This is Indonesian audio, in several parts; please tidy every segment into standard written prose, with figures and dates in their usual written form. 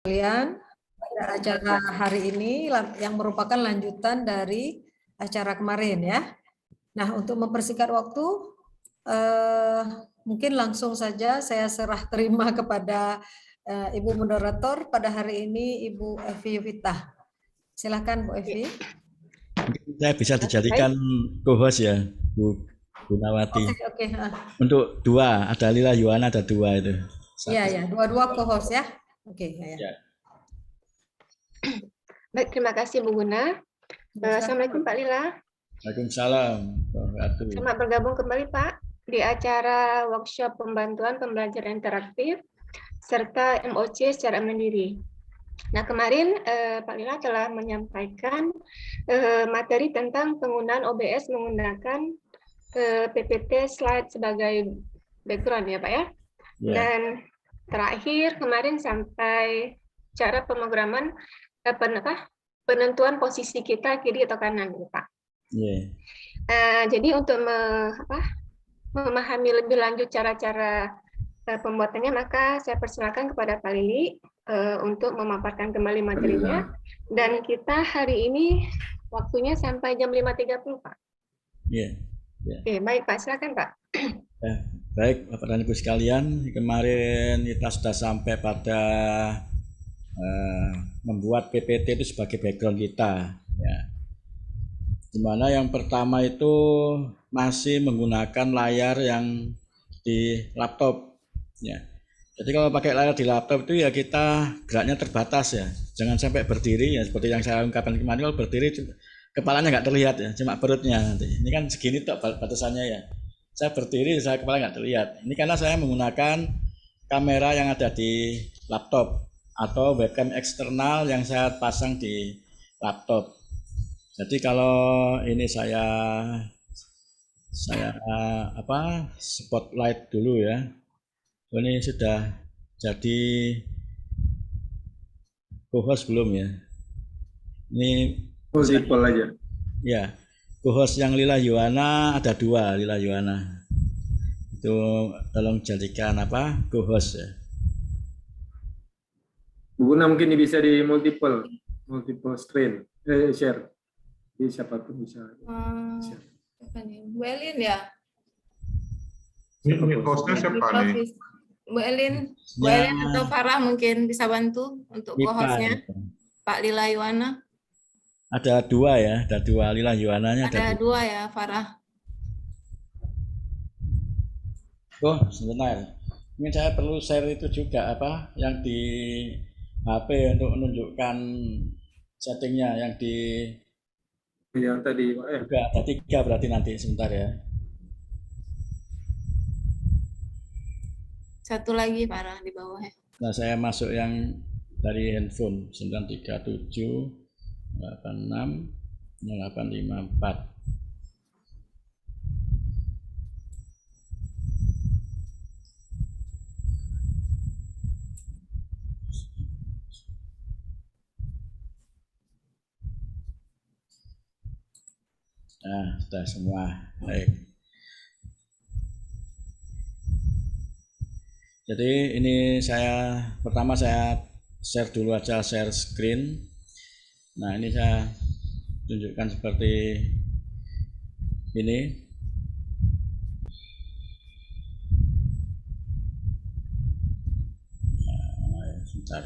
Kalian pada acara hari ini yang merupakan lanjutan dari acara kemarin ya. Nah, untuk mempersingkat waktu, mungkin langsung saja saya serah terima kepada Ibu Moderator pada hari ini, Ibu Evi Yuvita. Silakan Bu Evi. Saya bisa dijadikan co-host ya, Bu Gunawati. Oke. Untuk dua, ada Lila Yuwana, ada dua itu. Iya, dua-dua co-host ya. Oke, ya. Baik, terima kasih Bu Guna. Assalamualaikum Pak Lila. Waalaikumsalam. Selamat bergabung kembali Pak di acara workshop pembantuan pembelajaran interaktif serta MOC secara mandiri. Nah, kemarin Pak Lila telah menyampaikan materi tentang penggunaan OBS menggunakan PPT slide sebagai background ya Pak ya. Dan terakhir kemarin sampai cara pemrograman penentuan posisi kita kiri atau kanan ya Pak. Jadi untuk memahami lebih lanjut cara-cara pembuatannya, maka saya persilakan kepada Pak Lili untuk memaparkan kembali materinya. Dan kita hari ini waktunya sampai jam 5.30, Pak. Oke, baik Pak, silakan Pak. Baik, Bapak dan Ibu sekalian, kemarin kita sudah sampai pada membuat PPT itu sebagai background kita. Ya. Dimana yang pertama itu masih menggunakan layar yang di laptop. Ya. Jadi kalau pakai layar di laptop itu ya kita geraknya terbatas ya. Jangan sampai berdiri ya seperti yang saya ungkapkan kemarin, kalau berdiri kepalanya nggak terlihat ya, cuma perutnya nanti. Ini kan segini tuh batasannya ya. Saya berdiri, saya kepala nggak terlihat. Ini karena saya menggunakan kamera yang ada di laptop atau webcam eksternal yang saya pasang di laptop. Jadi kalau ini saya spotlight dulu ya. Ini sudah jadi co-host belum ya? Ini multiple aja. Ya, co-host yang Lila Yuwana ada dua, Lila Yuwana. Itu tolong jadikan co-host ya. Bu Guna mungkin bisa di multiple screen, share. Jadi siapapun bisa share. Bu Elin ya? Ini hostnya siapa nih? Bu Elin atau Farah mungkin bisa bantu untuk co-hostnya. Pak Lila Yuwana. Ada dua ya, ada dua Lila Yuwananya. Ada dua ya, Farah. Oh, sebentar. Ini saya perlu share itu juga yang di HP untuk menunjukkan settingnya yang di yang tadi Pak ya. Juga ada 3 berarti nanti sebentar ya. Satu lagi Farah di bawah ya. Nah, saya masuk yang dari handphone 937 86 0854. Nah, sudah semua. Baik. Jadi ini pertama saya share dulu aja, share screen. Nah, ini saya tunjukkan seperti ini. Nah, sebentar.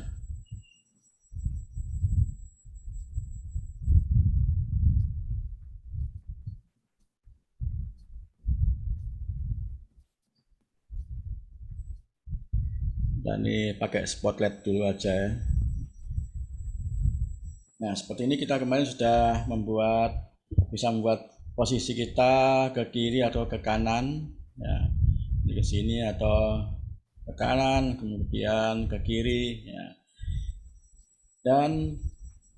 Dan ini pakai spotlight dulu aja ya. Nah, seperti ini kita kemarin sudah bisa membuat posisi kita ke kiri atau ke kanan ya. Ini ke sini atau ke kanan, kemudian ke kiri ya. Dan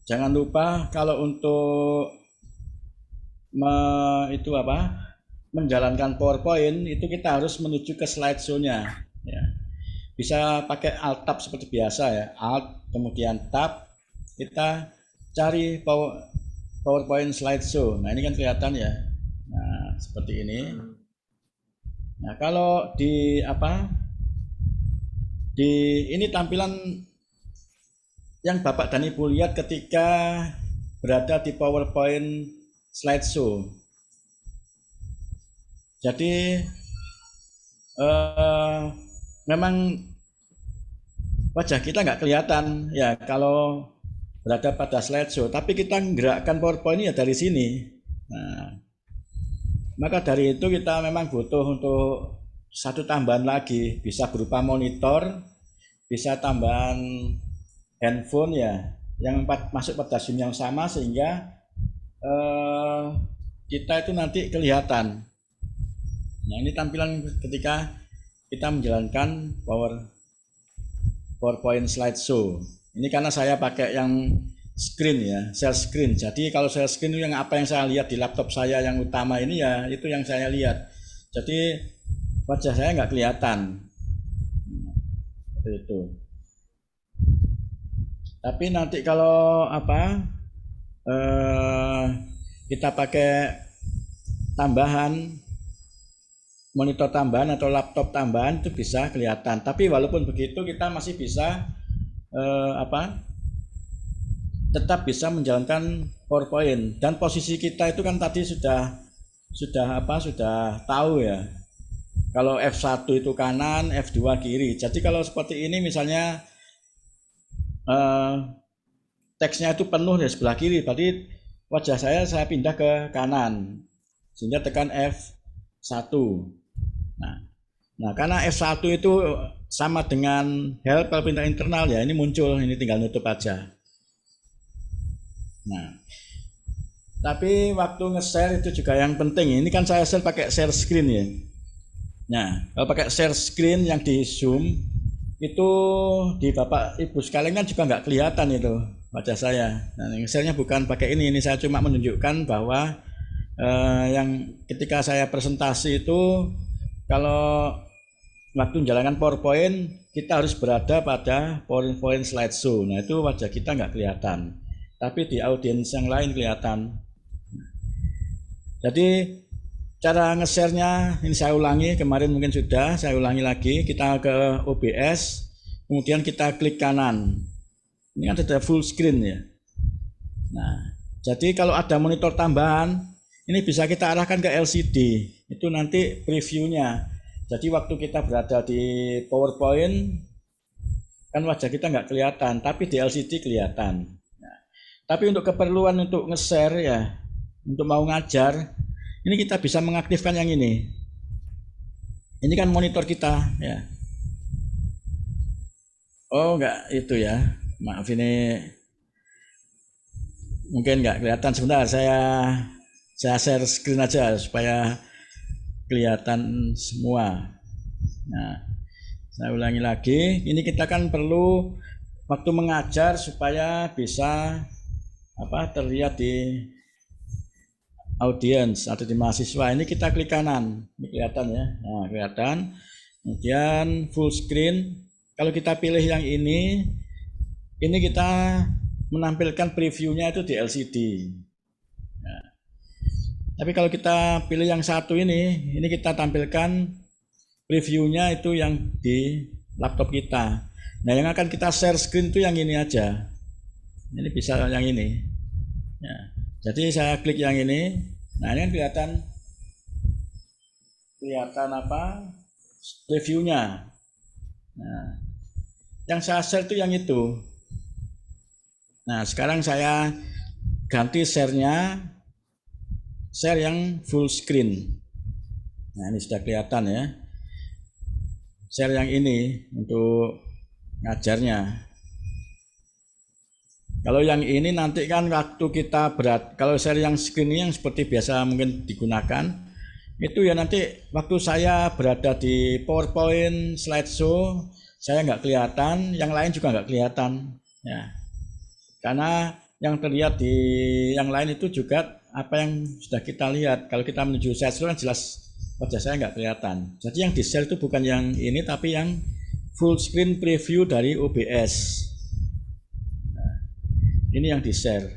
jangan lupa kalau untuk menjalankan PowerPoint itu kita harus menuju ke slideshow-nya ya. Bisa pakai Alt Tab seperti biasa ya, Alt kemudian Tab, kita cari PowerPoint slideshow. Nah, ini kan kelihatan ya. Nah, seperti ini. Nah, kalau di ini tampilan yang Bapak dan Ibu lihat ketika berada di PowerPoint slideshow. Jadi memang wajah kita nggak kelihatan ya kalau berada pada slideshow, tapi kita menggerakkan PowerPoint ya dari sini. Nah, maka dari itu kita memang butuh untuk satu tambahan lagi, bisa berupa monitor, bisa tambahan handphone ya, yang masuk pada Zoom yang sama sehingga kita itu nanti kelihatan. Nah, ini tampilan ketika kita menjalankan PowerPoint slideshow. Ini karena saya pakai yang screen ya, share screen. Jadi kalau share screen itu yang apa yang saya lihat di laptop saya yang utama ini ya itu yang saya lihat. Jadi wajah saya nggak kelihatan. Seperti itu. Tapi nanti kalau kita pakai tambahan monitor tambahan atau laptop tambahan itu bisa kelihatan. Tapi walaupun begitu kita masih bisa tetap bisa menjalankan PowerPoint, dan posisi kita itu kan tadi sudah tahu ya. Kalau F1 itu kanan, F2 kiri. Jadi kalau seperti ini misalnya teksnya itu penuh di sebelah kiri, berarti wajah saya pindah ke kanan sehingga tekan F1. Nah karena F1 itu sama dengan help kalau perintah internal ya, ini muncul, ini tinggal nutup aja. Nah, tapi waktu nge-share itu juga yang penting. Ini kan saya share pakai share screen ya. Nah, kalau pakai share screen yang di Zoom itu di Bapak Ibu sekalian kan juga nggak kelihatan itu wajah saya. Nah, nge-share-nya bukan pakai ini saya cuma menunjukkan bahwa yang ketika saya presentasi itu kalau waktu menjalankan PowerPoint kita harus berada pada PowerPoint slideshow. Nah, itu wajah kita nggak kelihatan. Tapi di audiens yang lain kelihatan. Jadi cara nge-share-nya ini saya ulangi, kemarin mungkin sudah, saya ulangi lagi. Kita ke OBS, kemudian kita klik kanan. Ini kan ada full screen ya. Nah, jadi kalau ada monitor tambahan, ini bisa kita arahkan ke LCD. Itu nanti previewnya. Jadi waktu kita berada di PowerPoint, kan wajah kita nggak kelihatan, tapi di LCD kelihatan. Tapi untuk keperluan untuk nge-share ya, untuk mau ngajar, ini kita bisa mengaktifkan yang ini. Ini kan monitor kita ya. Oh enggak itu ya, maaf ini mungkin enggak kelihatan. Sebentar saya share screen aja supaya kelihatan semua. Nah, saya ulangi lagi. Ini kita kan perlu waktu mengajar supaya bisa terlihat di audiens atau di mahasiswa. Ini kita klik kanan, ini kelihatan ya. Nah, kelihatan. Kemudian full screen. Kalau kita pilih yang ini kita menampilkan previewnya itu di LCD. Nah, tapi kalau kita pilih yang satu ini kita tampilkan previewnya itu yang di laptop kita. Nah, yang akan kita share screen itu yang ini aja. Ini bisa yang ini ya. Jadi saya klik yang ini. Nah, ini kan kelihatan previewnya. Nah, yang saya share itu yang itu. Nah, sekarang saya ganti share-nya, share yang full screen. Nah, ini sudah kelihatan ya. Share yang ini untuk ngajarnya. Kalau yang ini nanti kan waktu kita kalau share yang screen yang seperti biasa mungkin digunakan, itu ya nanti waktu saya berada di PowerPoint slideshow, saya nggak kelihatan, yang lain juga nggak kelihatan. Ya. Karena yang terlihat di yang lain itu juga apa yang sudah kita lihat. Kalau kita menuju slideshow kan jelas wajah saya nggak kelihatan. Jadi yang di share itu bukan yang ini, tapi yang full screen preview dari OBS. Ini yang di-share.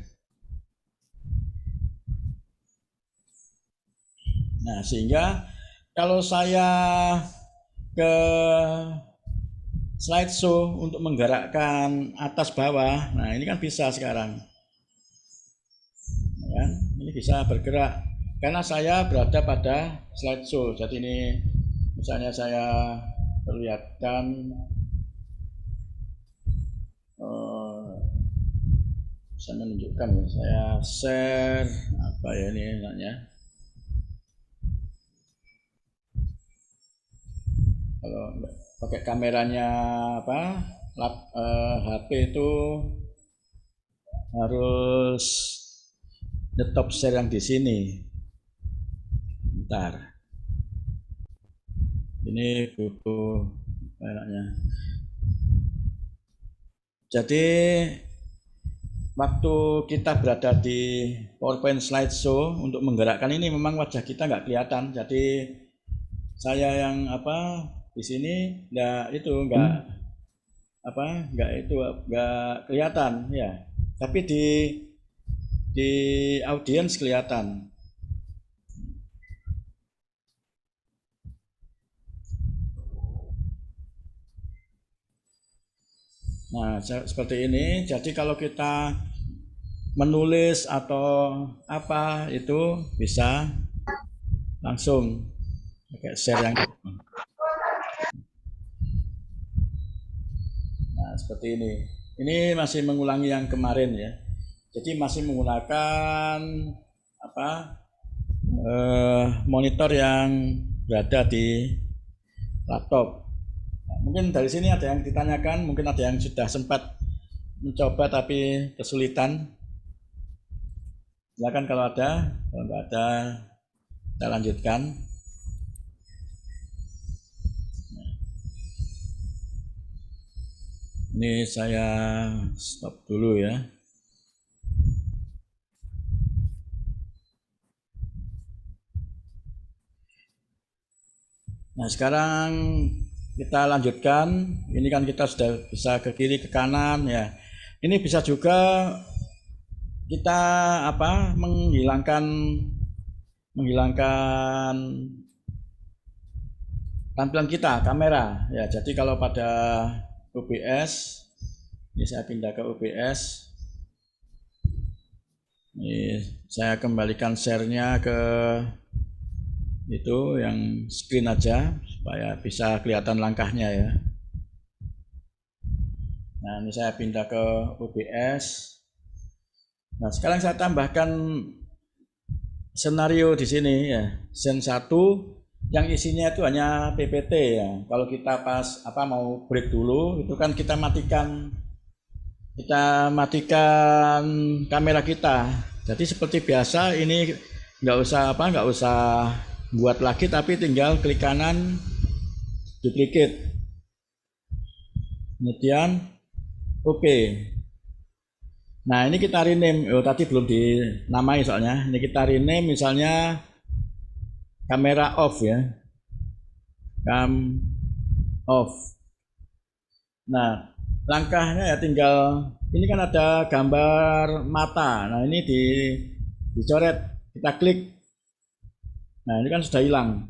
Nah, sehingga kalau saya ke slideshow untuk menggerakkan atas bawah. Nah, ini kan bisa sekarang. Kan? Ini bisa bergerak karena saya berada pada slideshow. Jadi ini misalnya saya perlihatkan, saya menunjukkan ya, saya share apa ya ini namanya. Kalau pakai kameranya apa, HP itu harus nyetop share yang di sini. Bentar. Ini butuh kayaknya. Jadi waktu kita berada di PowerPoint slideshow untuk menggerakkan ini memang wajah kita nggak kelihatan. Jadi saya yang apa di sini nggak kelihatan ya. Tapi di audiens kelihatan. Nah, seperti ini. Jadi kalau kita menulis atau apa itu bisa langsung pakai share yang. Nah, seperti ini. Ini masih mengulangi yang kemarin ya. Jadi masih menggunakan apa monitor yang berada di laptop. Mungkin dari sini ada yang ditanyakan, mungkin ada yang sudah sempat mencoba tapi kesulitan. Silakan kalau ada, kalau nggak ada kita lanjutkan. Ini saya stop dulu ya. Nah, sekarang kita lanjutkan. Ini kan kita sudah bisa ke kiri ke kanan ya. Ini bisa juga kita apa menghilangkan tampilan kita kamera ya. Jadi kalau pada OBS ini saya pindah ke OBS. Ini saya kembalikan share-nya ke itu yang screen aja supaya bisa kelihatan langkahnya ya. Nah, ini saya pindah ke OBS. Nah, sekarang saya tambahkan senario di sini ya. Scene 1 yang isinya itu hanya PPT ya. Kalau kita pas mau break dulu itu kan kita matikan kamera kita. Jadi seperti biasa ini nggak usah buat lagi tapi tinggal klik kanan duplicate kemudian oke. Nah, ini kita rename. Tadi belum dinamai soalnya. Ini kita rename misalnya kamera off ya. Cam off. Nah, langkahnya ya tinggal ini kan ada gambar mata. Nah, ini dicoret, kita klik. Nah, ini kan sudah hilang.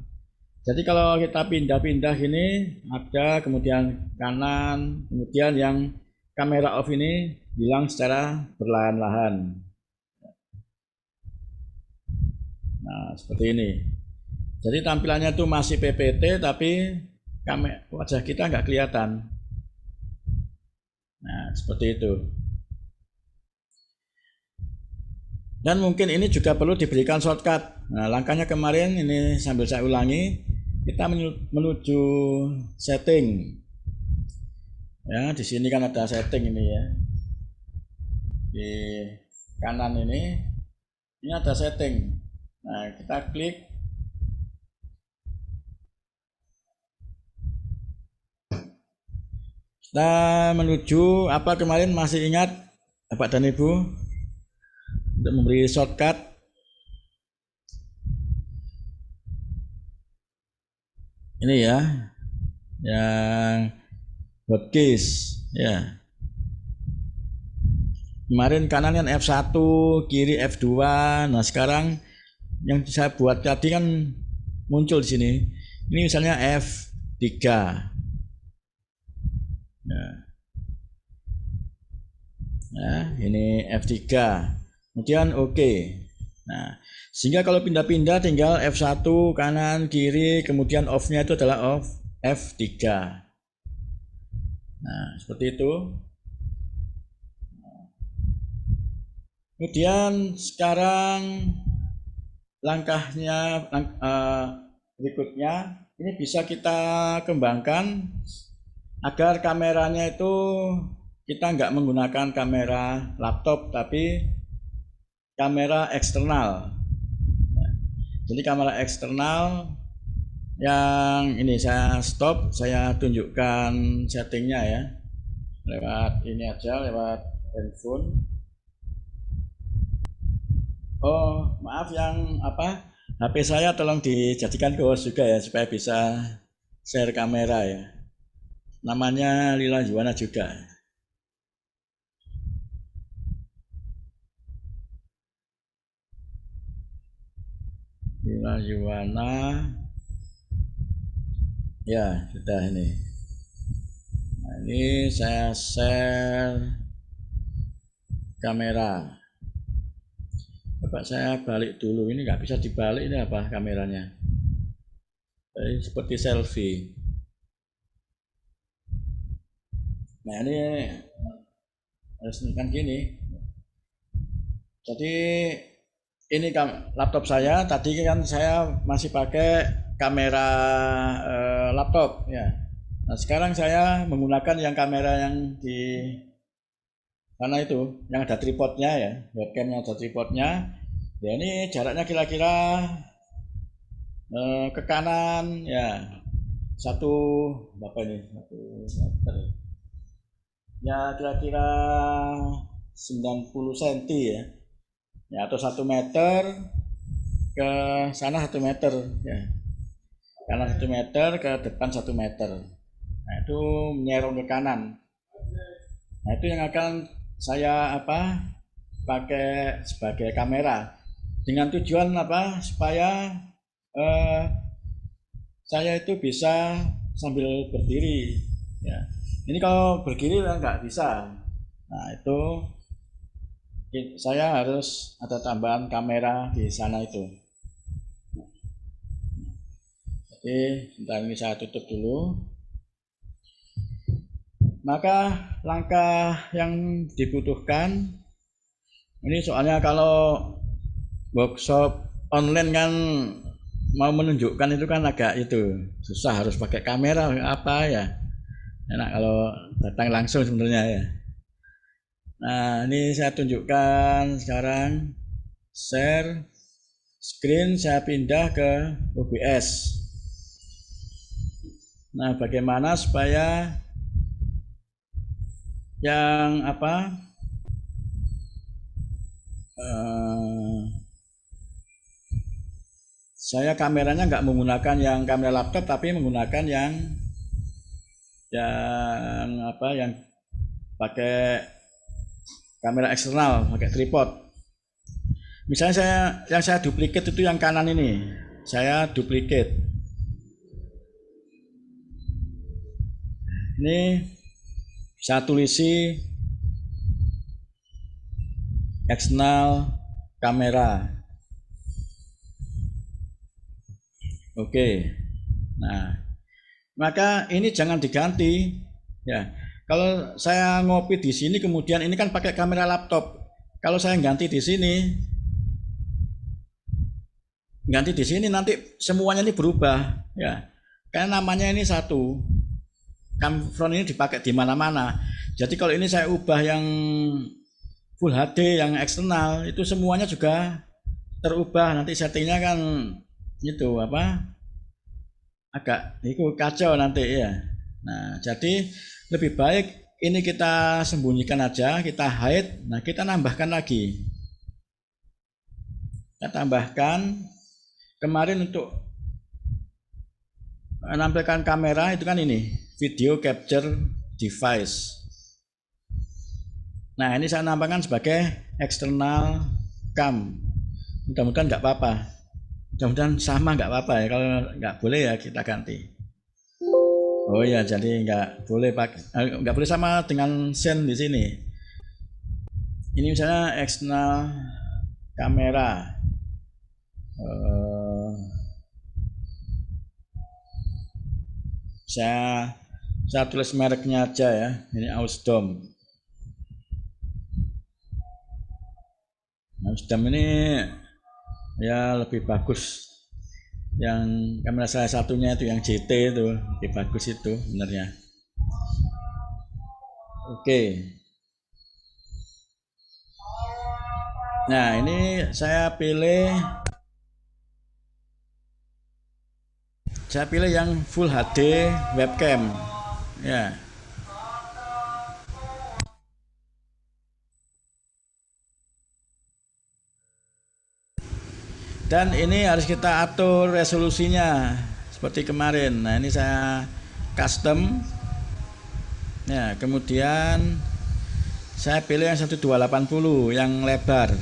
Jadi kalau kita pindah-pindah ini ada kemudian kanan, kemudian yang kamera off ini hilang secara perlahan-lahan. Nah, seperti ini. Jadi tampilannya itu masih PPT tapi wajah kita nggak kelihatan. Nah, seperti itu. Dan mungkin ini juga perlu diberikan shortcut. Nah, langkahnya kemarin ini sambil saya ulangi, kita menuju setting. Ya, di sini kan ada setting ini ya. Di kanan ini ada setting. Nah, kita klik. Kita menuju apa kemarin masih ingat Bapak dan Ibu? Untuk memberi shortcut ini ya yang hotkey ya. Kemarin kanan kan F1, kiri F2. Nah, sekarang yang saya buat tadi kan muncul di sini. Ini misalnya F3. Nah, ini F3. Kemudian oke. Nah, sehingga kalau pindah-pindah tinggal F1 kanan kiri, kemudian off-nya itu adalah off F3. Nah, seperti itu. Kemudian sekarang langkahnya berikutnya ini bisa kita kembangkan agar kameranya itu kita nggak menggunakan kamera laptop tapi kamera eksternal. Jadi kamera eksternal yang ini saya stop, saya tunjukkan settingnya ya lewat ini aja, lewat handphone. Oh maaf, yang HP saya tolong dijadikan ke host juga ya supaya bisa share kamera ya. Namanya Lila Yuwana juga. Lila Yuwana. Ya, sudah ini. Nah, ini saya share kamera. Coba saya balik dulu, ini nggak bisa dibalik, ini apa kameranya? Jadi, seperti selfie. Nah ini harus kan gini. Jadi ini laptop saya, tadi kan saya masih pakai kamera laptop ya. Nah sekarang saya menggunakan yang kamera yang di sana itu, yang ada tripodnya ya, webcam yang ada tripodnya. Ya ini jaraknya kira-kira ke kanan ya 1 meter. Ya kira-kira 90 cm ya. Ya atau 1 meter ke sana 1 meter ya. Kanan 1 meter, ke depan 1 meter. Nah itu menyerong ke kanan. Nah itu yang akan saya pakai sebagai kamera dengan tujuan supaya saya itu bisa sambil berdiri ya. Ini kalau berdiri nggak bisa. Nah itu saya harus ada tambahan kamera di sana itu. Jadi sebentar ini saya tutup dulu. Maka langkah yang dibutuhkan ini soalnya kalau workshop online kan mau menunjukkan itu kan agak itu susah, harus pakai kamera apa ya. Enak kalau datang langsung sebenarnya ya. Nah ini saya tunjukkan sekarang, share screen, saya pindah ke OBS. Nah bagaimana supaya yang saya kameranya nggak menggunakan yang kamera laptop tapi menggunakan yang pakai kamera eksternal, pakai tripod. Misalnya saya duplicate itu yang kanan ini, saya duplicate. Ini saya tulisi eksternal kamera. Oke. Nah, maka ini jangan diganti ya. Kalau saya ngopi di sini kemudian ini kan pakai kamera laptop. Kalau saya ganti di sini nanti semuanya ini berubah ya. Karena namanya ini satu. Camfront ini dipakai di mana-mana. Jadi kalau ini saya ubah yang Full HD yang eksternal itu semuanya juga terubah. Nanti settingnya kan itu agak itu kacau nanti ya. Nah, jadi lebih baik ini kita sembunyikan aja, kita hide. Nah, kita nambahkan lagi. Kita tambahkan kemarin untuk menampilkan kamera itu kan ini, video capture device. Nah, ini saya nambahkan sebagai external cam. Mudah-mudahan nggak apa-apa. Mudah-mudahan sama nggak apa-apa ya. Kalau nggak boleh ya kita ganti. Oh ya, jadi nggak boleh nggak boleh sama dengan sen di sini. Ini misalnya eksternal kamera. Saya tulis mereknya aja ya. Ini Ausdom. Ausdom ini ya lebih bagus. Yang kamera salah satunya itu yang JT itu lebih bagus itu benernya. Oke. Nah, ini saya pilih yang Full HD webcam ya. Dan ini harus kita atur resolusinya seperti kemarin. Nah, ini saya custom ya, kemudian saya pilih yang 1280 yang lebar.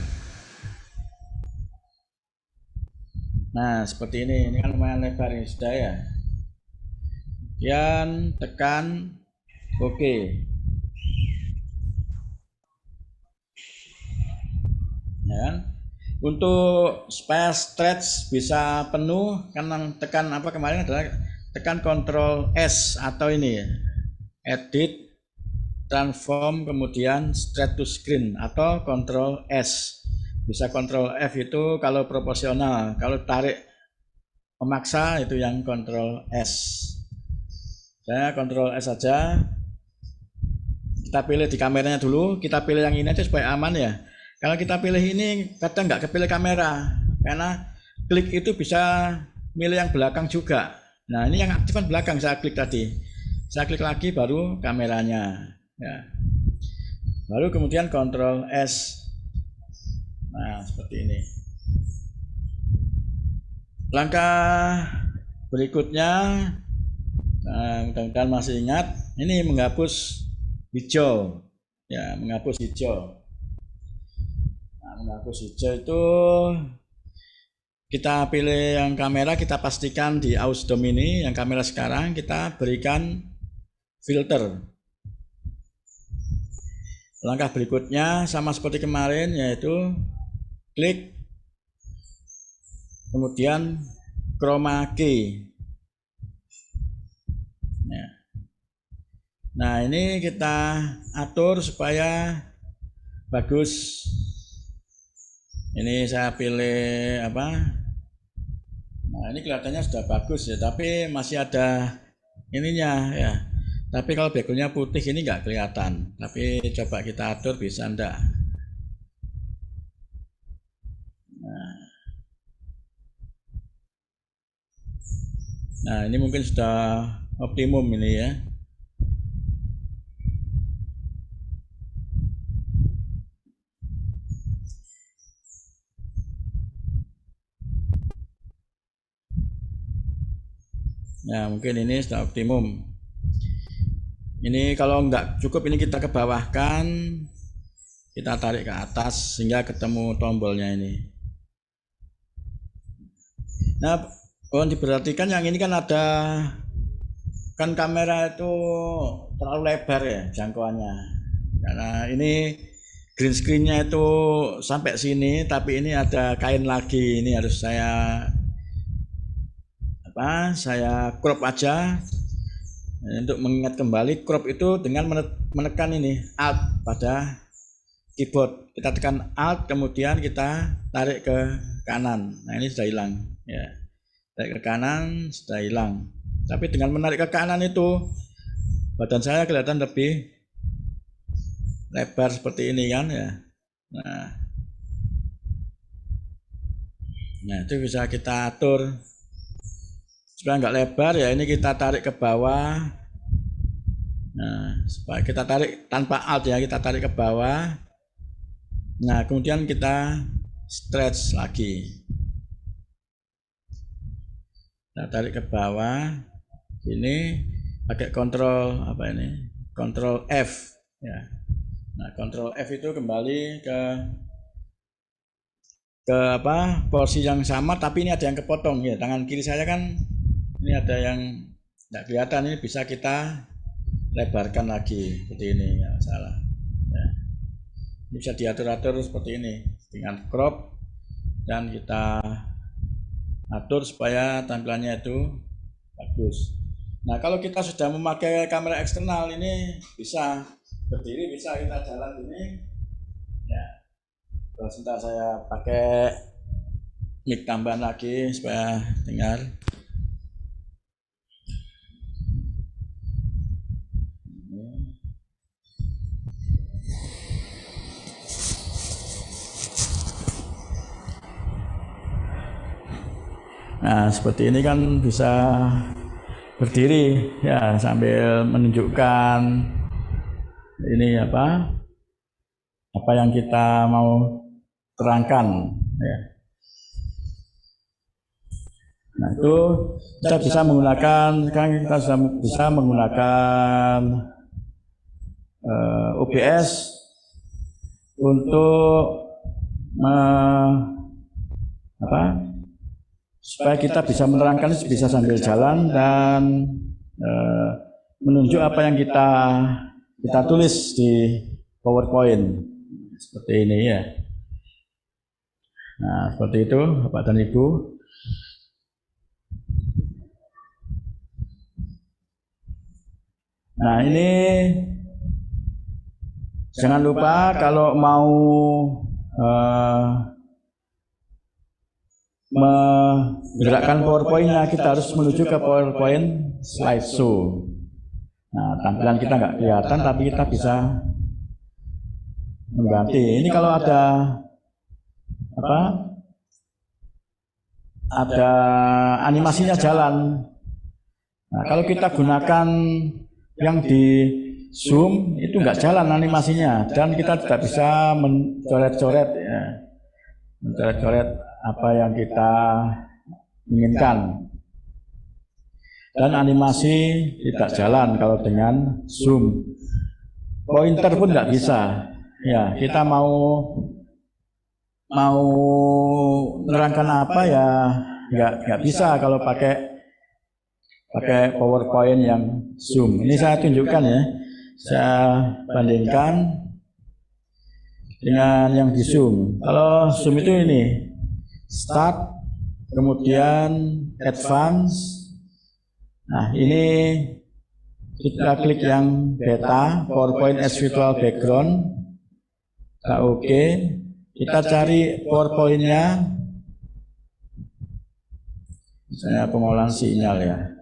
Nah, seperti ini kan lumayan lebar ini sudah ya. Kemudian tekan OK. Ya kan? Untuk supaya stretch bisa penuh, kan tekan apa kemarin adalah tekan Ctrl S atau ini ya, edit, transform, kemudian stretch to screen atau Ctrl S. Bisa Ctrl F itu kalau proporsional, kalau tarik memaksa itu yang Ctrl S. Saya Ctrl S saja. Kita pilih di kameranya dulu, kita pilih yang ini aja supaya aman ya. Kalau kita pilih ini kadang nggak kepilih kamera, karena klik itu bisa milih yang belakang juga. Nah, ini yang aktifkan belakang saya klik tadi. Saya klik lagi baru kameranya. Ya. Baru kemudian Ctrl S. Nah, seperti ini. Langkah berikutnya, nah, mudah-mudahan masih ingat, ini menghapus hijau. Ya, menghapus hijau. Menghapus hijau itu kita pilih yang kamera, kita pastikan di Ausdom ini yang kamera sekarang kita berikan filter. Langkah berikutnya sama seperti kemarin, yaitu klik kemudian chroma key. Nah, ini kita atur supaya bagus. Ini saya pilih apa? Nah, ini kelihatannya sudah bagus ya, tapi masih ada ininya ya. Tapi kalau backgroundnya putih ini nggak kelihatan. Tapi coba kita atur bisa enggak? Nah, ini mungkin sudah optimum ini ya. Nah, mungkin ini sudah optimum. Ini kalau nggak cukup, ini kita ke bawahkan, kita tarik ke atas sehingga ketemu tombolnya ini. Nah, diperhatikan yang ini kan ada, kan kamera itu terlalu lebar ya jangkauannya, karena ini green screen-nya itu sampai sini, tapi ini ada kain lagi, ini harus saya crop aja. Untuk mengingat kembali, crop itu dengan menekan ini Alt pada keyboard. Kita tekan Alt, kemudian kita tarik ke kanan. Nah, ini sudah hilang ya. Tarik ke kanan sudah hilang. Tapi dengan menarik ke kanan itu badan saya kelihatan lebih lebar seperti ini kan ya. Nah, itu bisa kita atur supaya nggak lebar ya. Ini kita tarik ke bawah. Nah, supaya kita tarik tanpa Alt ya, kita tarik ke bawah. Nah, kemudian kita stretch lagi. Kita tarik ke bawah. Ini pakai kontrol apa ini? Kontrol F ya. Nah, kontrol F itu kembali ke porsi yang sama, tapi ini ada yang kepotong ya. Tangan kiri saya kan ini ada yang Tidak kelihatan, ini bisa kita lebarkan lagi seperti ini, nggak salah. Ya. Ini bisa diatur-atur seperti ini dengan crop, dan kita atur supaya tampilannya itu bagus. Nah, kalau kita sudah memakai kamera eksternal ini bisa berdiri, bisa kita jalan ini. Ya. Terus sebentar saya pakai mic tambahan lagi supaya dengar. Nah, seperti ini kan bisa berdiri ya, sambil menunjukkan ini apa yang kita mau terangkan ya. Nah, itu kita bisa menggunakan, sekarang kita bisa menggunakan OBS untuk supaya kita bisa menerangkan, bisa sambil jalan dan menunjuk apa yang kita tulis di PowerPoint seperti ini ya. Nah, seperti itu Bapak dan Ibu. Nah, ini jangan lupa kalau mau menggerakkan PowerPoint-nya, kita harus menuju ke PowerPoint slideshow. Nah, tampilan kita nggak kelihatan, tapi kita bisa mengganti. Ini kalau ada animasinya jalan. Nah, kalau kita gunakan yang di zoom itu nggak jalan animasinya, dan kita tidak bisa mencoret-coret ya, mencoret-coret apa yang kita inginkan, dan animasi tidak jalan kalau dengan zoom. Pointer pun nggak bisa ya, kita mau menerangkan apa ya nggak bisa kalau pakai PowerPoint yang zoom. Ini saya tunjukkan ya, saya bandingkan dengan yang di zoom. Kalau zoom itu ini start, kemudian advance. Nah, ini kita klik yang beta, PowerPoint as virtual background. Nah, oke. Kita cari PowerPoint-nya. Misalnya pengolahan sinyal ya.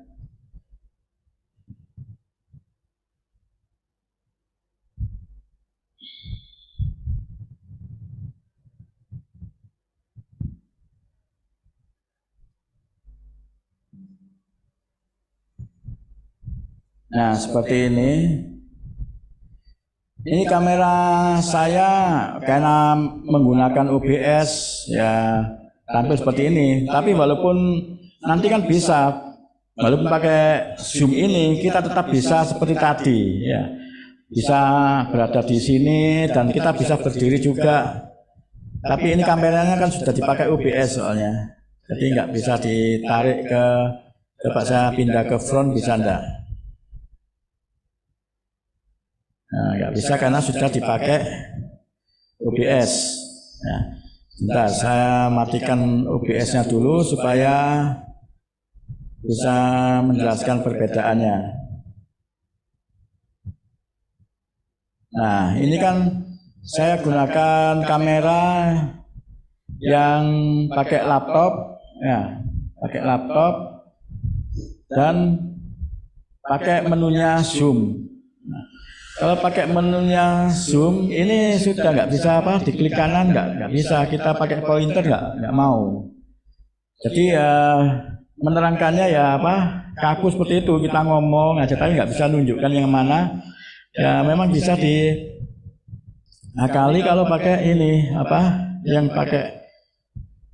Nah, seperti ini. Ini kamera saya karena menggunakan OBS ya tampil seperti ini. Tapi walaupun nanti kan bisa, walaupun pakai zoom ini kita tetap bisa seperti tadi ya. Bisa berada di sini dan kita bisa berdiri juga. Tapi ini kameranya kan sudah dipakai OBS soalnya. Jadi nggak bisa ditarik ke, coba saya pindah ke front, bisa enggak? Nah, nggak bisa karena sudah dipakai OBS. Ya. Sebentar, saya matikan OBS-nya dulu supaya bisa menjelaskan perbedaannya. Nah, ini kan saya gunakan kamera yang pakai laptop, ya, pakai laptop dan pakai menunya zoom. Kalau pakai menunya zoom ini sudah nggak bisa diklik kanan, nggak bisa, kita pakai pointer nggak mau. Jadi ya menerangkannya ya kaku seperti itu, kita ngomong aja tapi nggak bisa nunjukkan yang mana. Ya memang bisa diakali kalau pakai ini yang pakai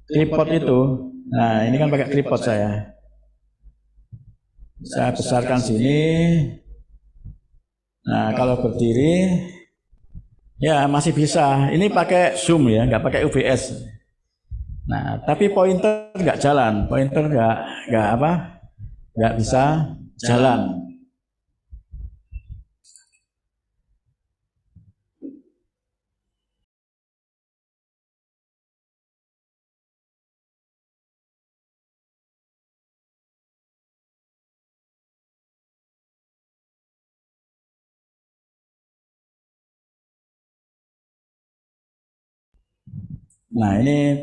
tripod itu. Nah, ini kan pakai tripod saya. Saya besarkan sini. Nah, kalau berdiri ya masih bisa. Ini pakai zoom ya, nggak pakai OBS. Nah, tapi pointer nggak jalan, pointer nggak bisa jalan. Nah, ini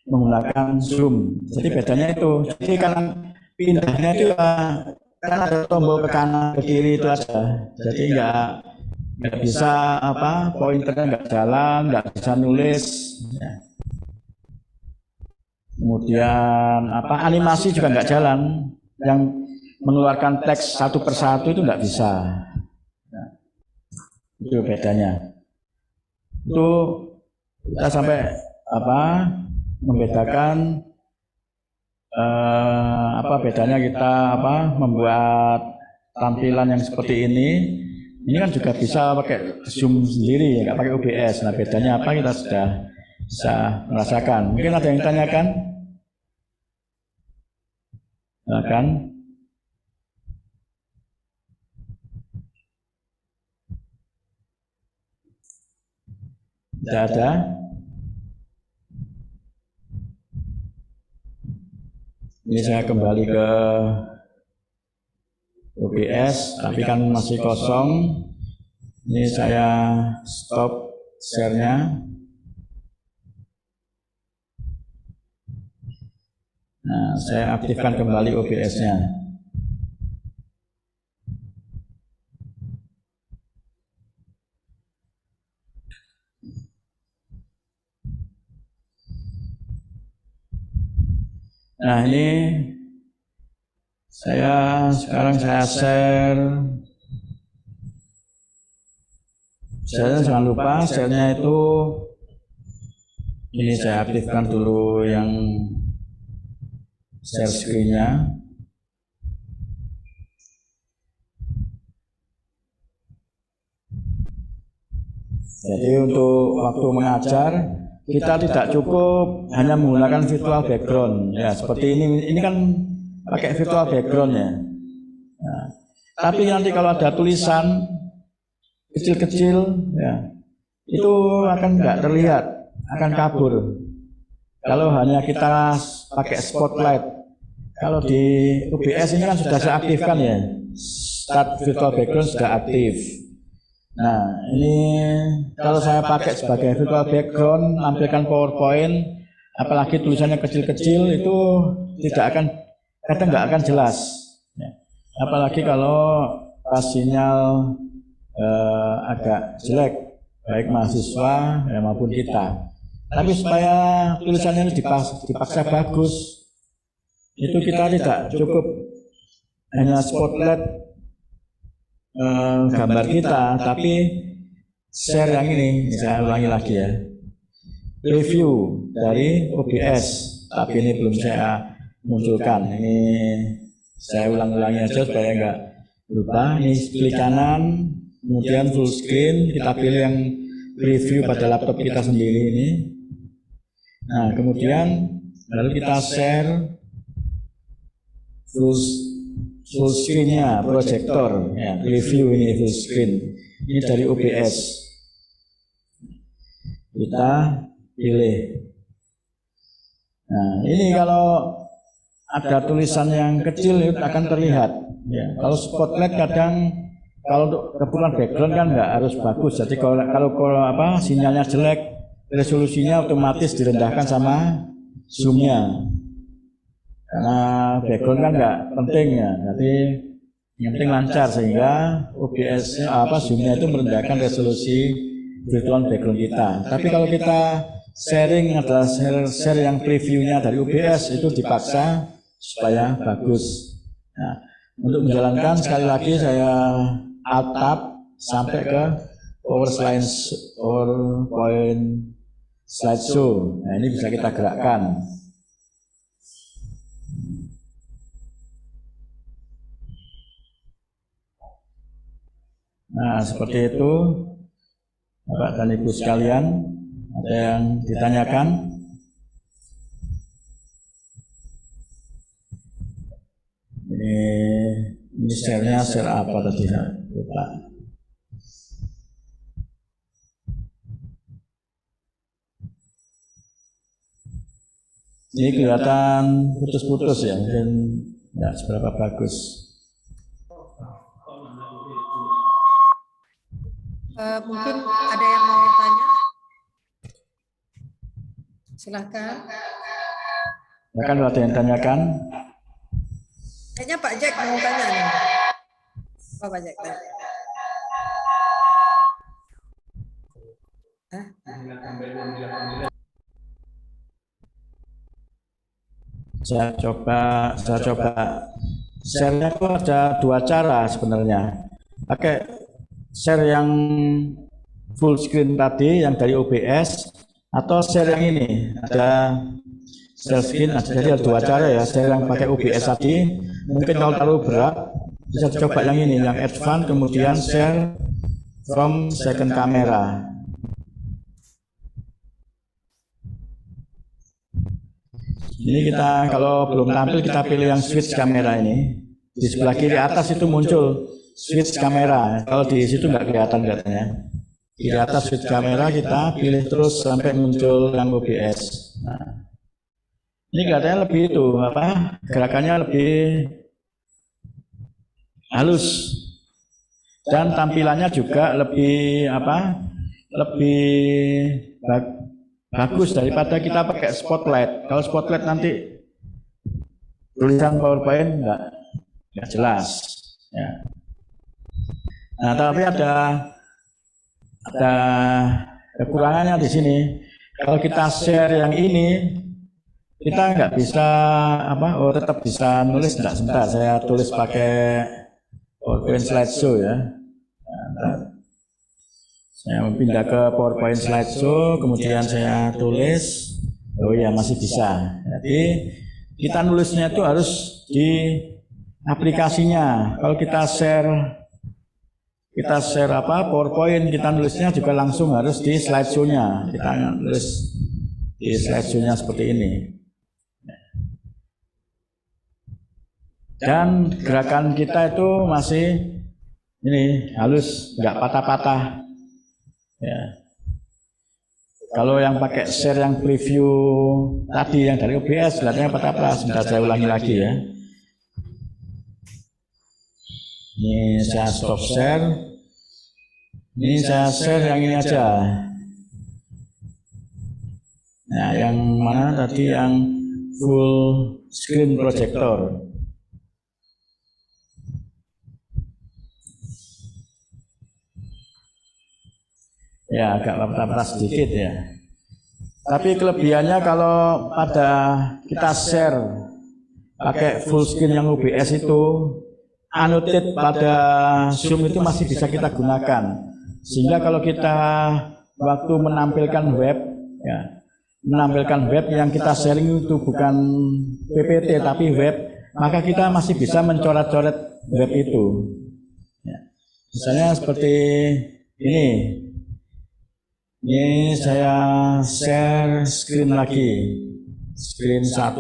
menggunakan Zoom. Jadi bedanya itu. Jadi kan pindahnya itu kan ada tombol ke kanan ke kiri itu aja. Jadi nggak bisa pointernya nggak jalan, nggak bisa nulis. Ya. Kemudian animasi juga nggak jalan. Yang mengeluarkan teks satu persatu itu nggak bisa. Ya. Itu bedanya. Itu kita sampai membedakan bedanya kita membuat tampilan yang seperti ini kan juga bisa pakai Zoom sendiri, nggak pakai OBS. Nah, bedanya apa kita sudah bisa merasakan. Mungkin ada yang tanyakan? Silakan. Tidak ada? Ini saya kembali ke OBS, tapi kan masih kosong. Ini saya stop share-nya. Nah, saya aktifkan kembali OBS-nya. Nah, ini sekarang saya share. Jangan lupa share-nya itu ini saya aktifkan dulu yang share screen-nya. Jadi untuk waktu mengajar kita tidak cukup hanya menggunakan virtual background ya seperti ini kan pakai virtual background ya. Nah, tapi nanti kalau ada tulisan kecil-kecil ya itu akan nggak terlihat, akan kabur. Kalau hanya kita pakai spotlight, kalau di OBS ini kan sudah saya aktifkan ya, start virtual background sudah aktif. Nah, ini kalau saya pakai sebagai virtual background, nampilkan PowerPoint, apalagi tulisannya kecil-kecil itu kadang nggak akan jelas. Apalagi kalau pas sinyal agak jelek, baik mahasiswa maupun kita. Tapi supaya tulisannya dipaksa bagus, itu kita tidak cukup hanya spotlight gambar kita, tapi share yang ini, saya ulangi lagi ya, review dari OBS, tapi ini belum saya munculkan. Ini saya ulang-ulangi aja supaya nggak lupa. Ini klik kanan, kemudian full screen, kita pilih yang review pada laptop kita sendiri ini. Nah, kemudian lalu kita share full screen-nya, proyektor, ya, review ini full screen. Ini dari OBS. Kita pilih. Nah, ini kalau ada tulisan yang kecil itu akan terlihat. Ya, kalau spotlight kadang kalau kebetulan background kan nggak harus bagus. Jadi kalau sinyalnya jelek, resolusinya otomatis direndahkan sama zoom-nya. Karena background kan nggak penting ya, jadi yang penting lancar sehingga OBS zoom-nya itu merendahkan resolusi virtual background kita. Tapi kalau kita sharing adalah share yang previewnya dari OBS itu dipaksa supaya bagus. Nah, untuk menjalankan sekali lagi saya Alt Tab sampai ke PowerPoint slideshow. Nah, ini bisa kita gerakkan. Nah, seperti itu, Bapak dan Ibu sekalian, ada yang ditanyakan? Ini share-nya share apa tadi? Lupa. Ini kelihatan putus-putus ya, mungkin nggak seberapa bagus. Mungkin ada yang mau tanya? Silahkan. Ya kan ada yang tanyakan? Kayaknya Pak Jack mau tanya nih. Apa Pak Jack tanya? Hah? Saya coba share-nya itu ada dua cara sebenarnya. Pakai share yang full screen tadi yang dari OBS atau share yang ini ada share screen. Jadi ada dua cara ya, share yang pakai OBS tadi mungkin kalau terlalu berat bisa coba yang ini yang advance, kemudian share from second camera. Ini kita kalau belum tampil kita pilih yang switch kamera ini. Di sebelah kiri atas itu muncul switch kamera. Kalau di situ nggak kelihatan katanya. Di atas switch kamera kita pilih terus sampai muncul yang OBS. Nah, ini katanya lebih itu apa? Gerakannya lebih halus dan tampilannya juga lebih apa? Lebih bagus daripada kita pakai spotlight. Kalau spotlight nanti tulisan PowerPoint nggak jelas. Ya. Nah, tapi ada kekurangannya di sini. Kalau kita share yang ini, kita nggak bisa apa? Oh, tetap bisa nulis nggak? Sebentar, saya tulis pakai PowerPoint slideshow ya. Nah, saya pindah ke PowerPoint slideshow, kemudian saya tulis. Oh ya, masih bisa. Jadi kita nulisnya itu harus di aplikasinya. Kalau kita share apa PowerPoint, kita nulisnya juga langsung harus di slideshow-nya. Kita nulis di slideshow-nya seperti ini. Dan gerakan kita itu masih ini halus, nggak patah-patah. Ya. Kalau yang pakai share yang preview tadi yang dari OBS kelihatannya patah-patah. Sebentar saya ulangi lagi ya. Ini saya stop share. Ini saya share yang ini aja. Nah, yang mana tadi yang full screen projector. Ya, agak patah-patah sedikit ya. Tapi kelebihannya kalau pada kita share pakai full screen yang OBS itu, annotate pada Zoom itu masih bisa kita gunakan. Sehingga kalau kita waktu menampilkan web, ya, menampilkan web yang kita sharing itu bukan PPT tapi web, maka kita masih bisa mencoret-coret web itu. Ya. Misalnya seperti ini. Ini saya share screen lagi, screen 1.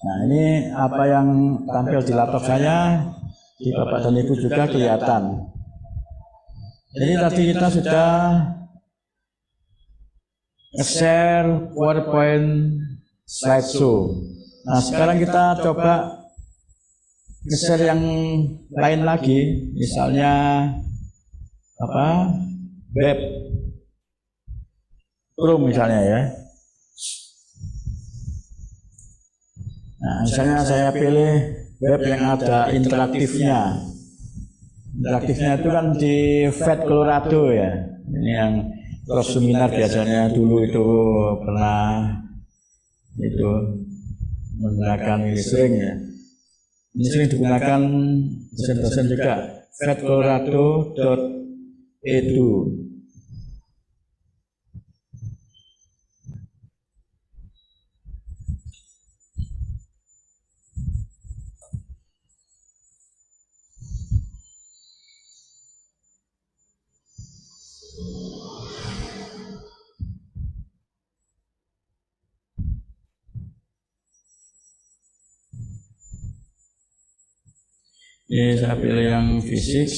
Nah, ini apa yang tampil di laptop saya, di Bapak dan Ibu juga kelihatan. Jadi tadi kita sudah share PowerPoint slideshow. Nah, sekarang kita coba share yang lain lagi, misalnya apa web Chrome misalnya ya. Nah, misalnya saya pilih web yang ada interaktifnya. Interaktifnya itu kan di FED Colorado ya. Ini yang prof seminar biasanya dulu itu pernah itu menggunakan ini sering ya. Ini sering digunakan dosen-dosen juga. fedcolorado.edu. Ini saya pilih yang fisik.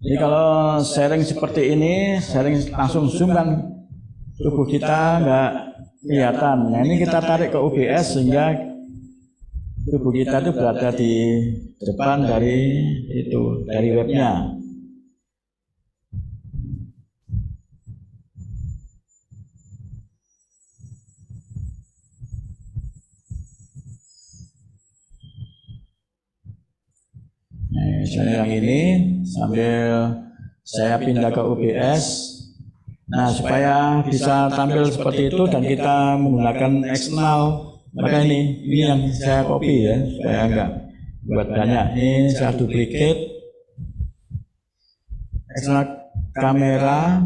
Jadi kalau sharing seperti ini, sharing langsung zoom kan tubuh kita nggak kelihatan. Nah ini kita tarik ke OBS sehingga tubuh kita itu berada di depan dari webnya. Nah, misalnya yang ini sambil saya pindah ke OBS. Nah, supaya bisa tampil seperti itu dan kita menggunakan eksternal, maka ini yang saya copy ya, supaya enggak buat banyak. Ini saya duplicate eksternal kamera,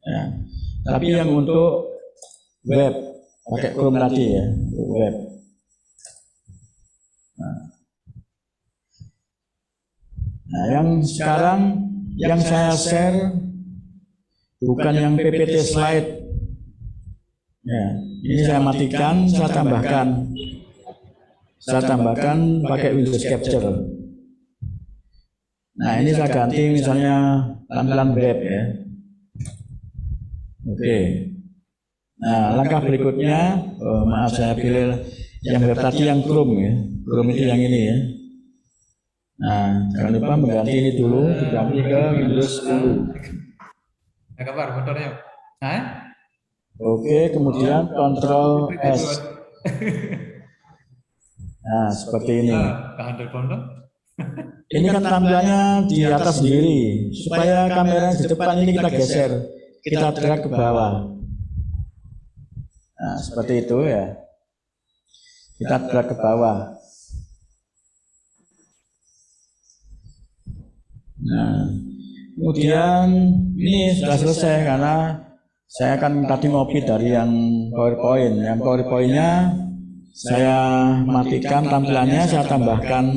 ya. Tapi yang untuk web pakai Chrome tadi ya, untuk web. Nah, yang sekarang yang saya share bukan yang PPT slide. Ya, ini saya matikan, saya tambahkan pakai Windows Capture. Nah, ini saya ganti misalnya tampilan web ya. Oke. Nah, langkah berikutnya, maaf saya pilih yang web tadi yang Chrome ya. Chrome itu yang ini ya. Nah, jangan lupa mengganti ini dulu, diganti ke Windows 10. Apa kabar motornya? Oke, kemudian Ctrl S. Nah, seperti ini. Ini kan tampilannya di atas sendiri. Supaya kamera di depan ini kita geser, kita drag ke bawah. Nah, seperti itu ya. Kita drag ke bawah. Nah, kemudian ini sudah selesai karena saya kan tadi ngopi dari yang PowerPoint. Yang PowerPoint-nya saya matikan tampilannya, saya tambahkan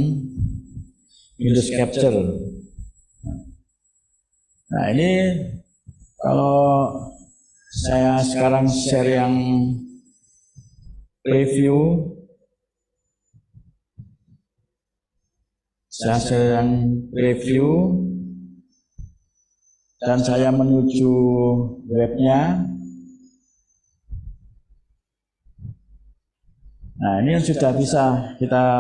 Windows Capture. Nah, ini kalau saya sekarang share yang preview, saya share yang preview dan saya menuju webnya. Nah, ini sudah bisa kita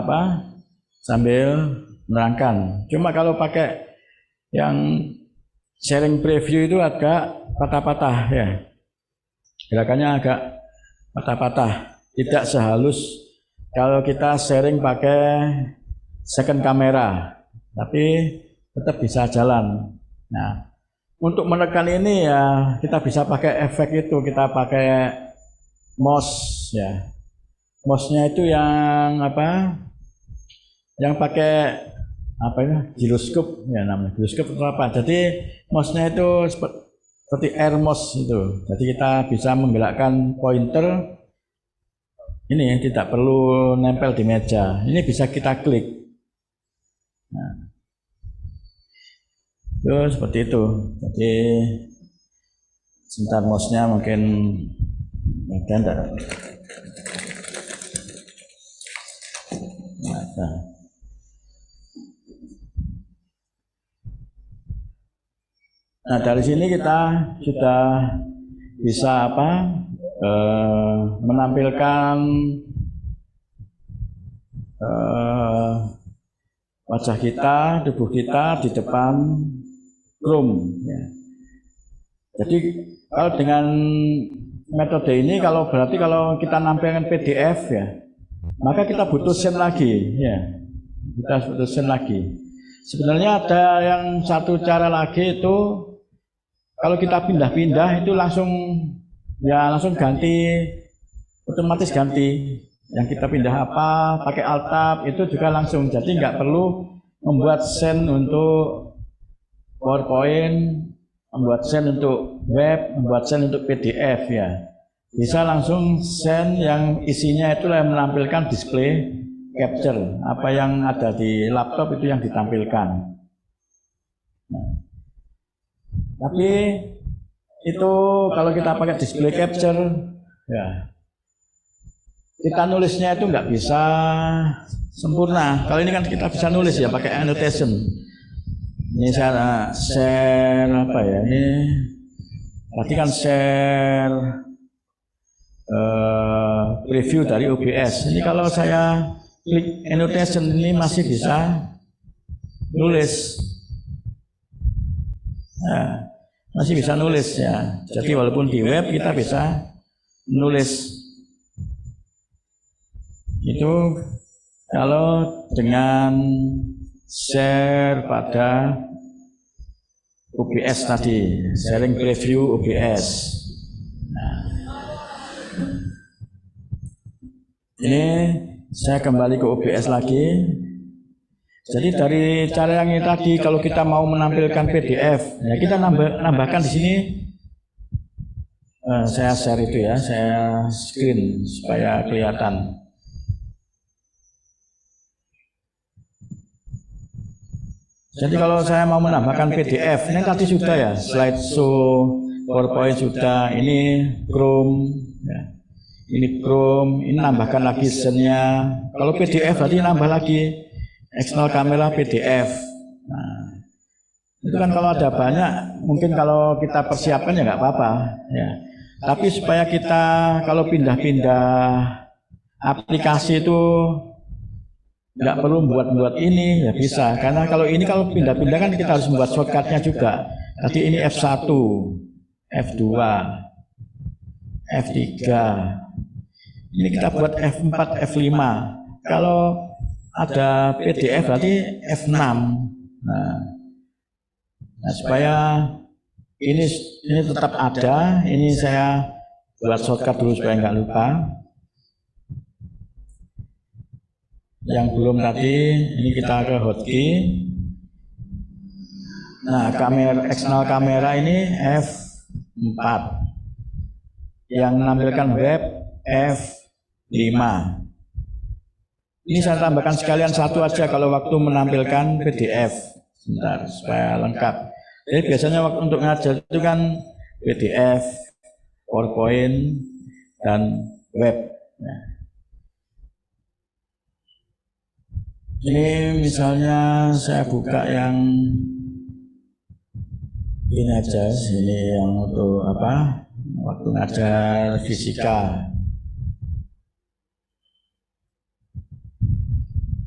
sambil menerangkan. Cuma kalau pakai yang sharing preview itu agak patah-patah ya, gerakannya agak patah-patah, tidak sehalus kalau kita sharing pakai second kamera, tapi tetap bisa jalan. Nah, untuk menekan ini ya kita bisa pakai efek itu, kita pakai mouse ya. Mouse-nya itu yang yang pakai gyroscope ya, namanya gyroscope atau apa. Jadi mouse-nya itu seperti air mouse itu. Jadi kita bisa menggerakkan pointer ini yang tidak perlu nempel di meja. Ini bisa kita klik. Nah, itu seperti itu. Jadi sebentar, mouse-nya mungkin enggak. Nah, dari sini kita sudah bisa menampilkan wajah kita, tubuh kita di depan Chrome. Ya. Jadi kalau dengan metode ini, berarti kalau kita nampilkan PDF ya, maka kita butuh send lagi ya. Kita butuh send lagi. Sebenarnya ada yang satu cara lagi itu, kalau kita pindah-pindah itu langsung ganti, otomatis ganti. Yang kita pindah pakai Alt Tab itu juga langsung, jadi nggak perlu membuat send untuk PowerPoint, membuat send untuk web, membuat send untuk PDF ya. Bisa langsung send yang isinya itu yang menampilkan display capture, apa yang ada di laptop itu yang ditampilkan. Nah, tapi itu kalau kita pakai display capture ya, kita nulisnya itu nggak bisa sempurna. Kalau ini kan kita bisa nulis ya pakai annotation. Ini saya share apa ya? Ini berarti kan share preview dari OBS. Ini kalau saya klik annotation ini masih bisa nulis. Nah, masih bisa nulis ya. Jadi walaupun di web kita bisa nulis. Itu kalau dengan share pada OBS tadi, sharing preview OBS. Nah, ini saya kembali ke OBS lagi. Jadi dari cara yang ini tadi, kalau kita mau menampilkan PDF, ya kita nambahkan di sini. Saya share itu ya, saya screen supaya kelihatan. Jadi kalau saya mau menambahkan PDF, ini tadi sudah ya, slideshow, PowerPoint sudah, ini Chrome, ya. Ini Chrome, ini nambahkan lagi scene-nya. Kalau PDF berarti nambah lagi external kamera PDF. Nah, itu kan kalau ada banyak, mungkin kalau kita persiapkan ya nggak apa-apa, ya. Tapi supaya kita kalau pindah-pindah aplikasi itu nggak perlu buat ini ya bisa, karena kalau ini kalau pindah-pindah kan kita harus membuat shortcutnya juga. Tadi ini F1, F2, F3, ini kita buat F4, F5. Kalau ada PDF berarti F6. Nah supaya ini tetap ada, ini saya buat shortcut dulu supaya nggak lupa. Yang belum tadi, ini kita ke hotkey. Nah, eksternal kamera ini F4. Yang menampilkan web F5. Ini saya tambahkan sekalian satu aja kalau waktu menampilkan PDF. Sebentar, supaya lengkap. Jadi biasanya waktu untuk ngajar itu kan PDF, PowerPoint, dan web. Nah. Ini misalnya saya buka yang ini aja, ini yang untuk apa? Waktu ngajar fisika.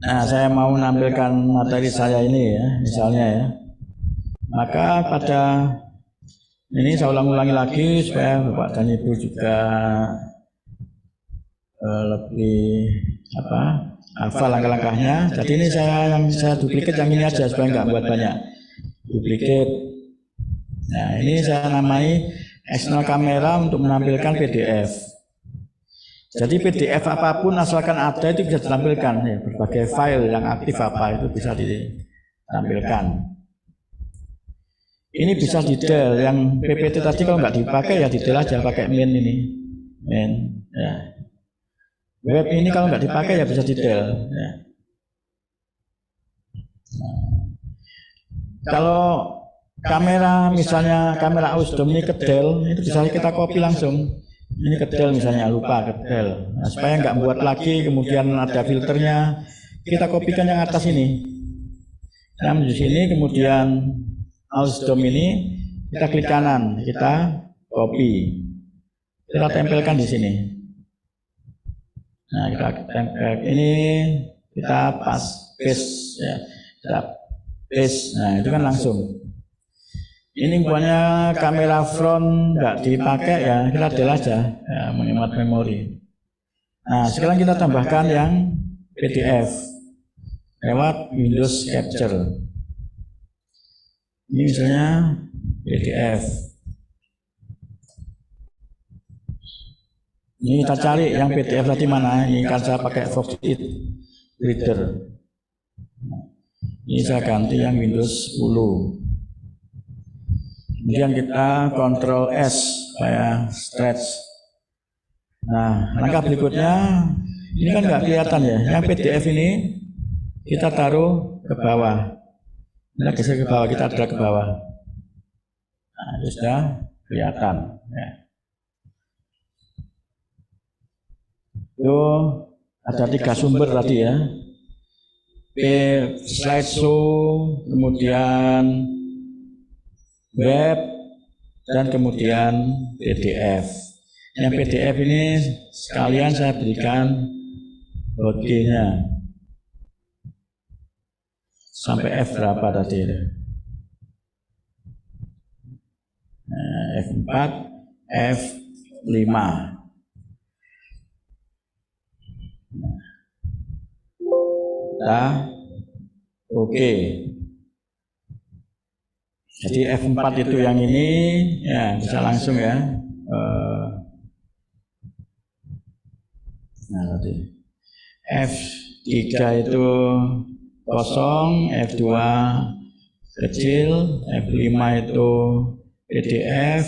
Nah, saya mau menampilkan materi saya ini ya, misalnya ya. Maka pada ini saya ulangi lagi supaya Bapak dan Ibu juga lebih apa? Hafal langkah-langkahnya. Jadi ini yang saya duplikat yang ini aja supaya nggak buat banyak duplikat. Nah ini saya namai eksternal kamera untuk menampilkan PDF. Jadi PDF apapun asalkan ada itu bisa ditampilkan ya, berbagai file yang aktif apa itu bisa ditampilkan. Ini bisa detail, yang PPT tadi kalau nggak dipakai ya detail aja pakai min ini, min ya. Web ini kalau nggak dipakai ya bisa detail. Ya. Nah, kalau kamera misalnya kamera Ausdom ini kedel, itu bisa kita copy langsung. Ini kedel misalnya lupa kedel. Nah, supaya nggak buat lagi kemudian ada filternya, kita kopikan yang atas ini. Nah di sini kemudian Ausdom ini kita klik kanan, kita copy, kita tempelkan di sini. Nah ini kita paste ya, kita paste. Nah itu kan langsung. Ini buahnya kamera front nggak dipakai ya, kita del aja ya, menghemat memori. Nah sekarang kita tambahkan yang PDF lewat Windows Capture. Ini misalnya PDF. Ini kita cari yang PDF tadi mana? Ini kan saya pakai Foxit Reader. Ini saya ganti yang Windows 10. Kemudian kita Ctrl S supaya stretch. Nah, langkah berikutnya ini kan nggak kelihatan ya. Yang PDF ini kita taruh ke bawah. Kita geser ke bawah, kita drag ke bawah. Nah, itu sudah kelihatan. Ya. Itu ada 3 sumber tadi ya. Slideshow, kemudian web, dan kemudian PDF. Yang PDF ini sekalian saya berikan hotkey-nya. Sampai F berapa tadi? F4, F5. Oke. Jadi F4 itu yang ini, ya bisa langsung ya. Nah tadi F3 itu kosong, F2 kecil, F5 itu PDF,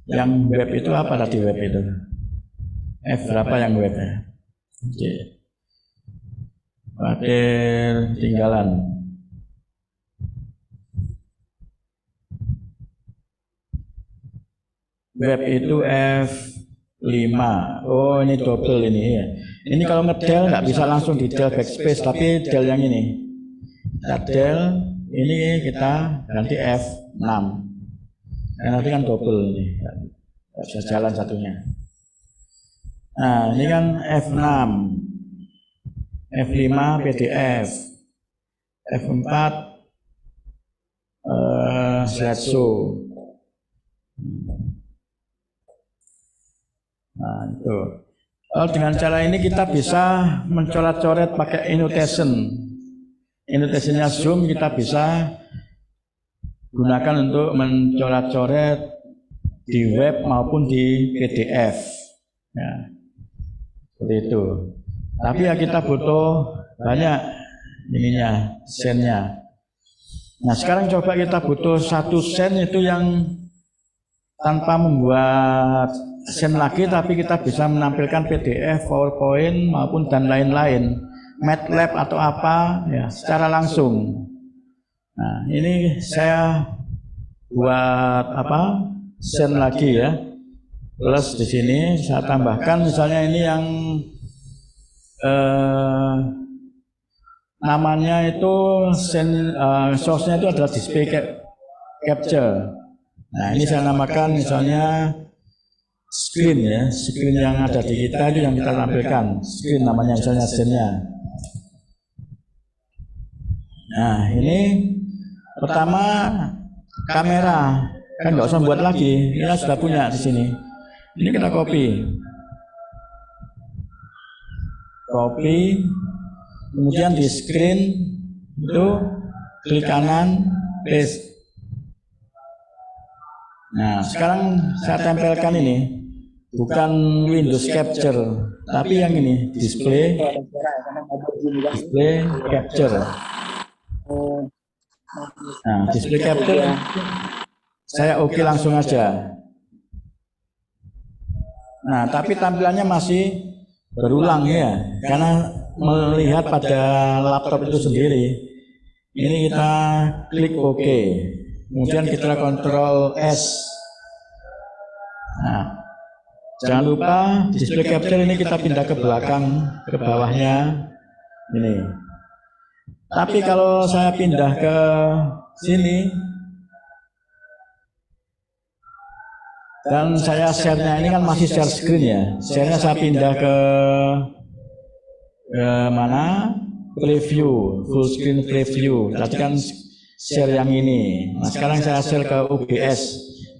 yang web itu apa tadi web itu? F berapa yang web ya? Oke. Pakai tinggalan. Web itu F5. Oh ini double ini ya. Ini kalau ngedel nggak bisa langsung di del backspace, tapi del yang ini. Kita del, ini kita ganti F6. Nah, nanti kan double ini, nggak bisa jalan satunya. Nah ini kan F6, F5 PDF, F4 slideshow. Nah itu. Dengan cara ini kita bisa mencoret-coret pakai annotation. Annotationnya Zoom kita bisa gunakan untuk mencoret-coret di web maupun di PDF. Ya, seperti itu. Tapi ya kita butuh banyak ininya, sennya. Nah sekarang coba kita butuh 1 sen itu yang tanpa membuat sen lagi, tapi kita bisa menampilkan PDF, PowerPoint maupun dan lain-lain, MATLAB atau apa ya secara langsung. Nah ini saya buat apa sen lagi ya, plus di sini saya tambahkan misalnya ini yang namanya itu source-nya itu adalah display capture. Nah ini saya namakan misalnya screen ya, screen yang ada di kita itu yang kita tampilkan, screen namanya misalnya scene-nya. Nah ini pertama kamera, kan nggak usah buat lagi, kita sudah punya di sini. Ini kita copy, kemudian di screen itu klik kanan, paste. Nah sekarang saya tempelkan ini, bukan Windows Capture, tapi yang ini display capture. Nah display capture saya oke langsung aja. Nah tapi tampilannya masih berulang ya, karena melihat pada laptop itu sendiri. Ini kita klik OK, kemudian kita Ctrl S. Nah, jangan lupa display capture ini kita pindah ke belakang, ke bawahnya ini. Tapi kalau saya pindah ke sini dan saya share-nya ini kan masih share screen ya, share-nya saya pindah ke mana? Preview, full screen preview. Tadi kan share yang ini. Nah sekarang saya share ke OBS.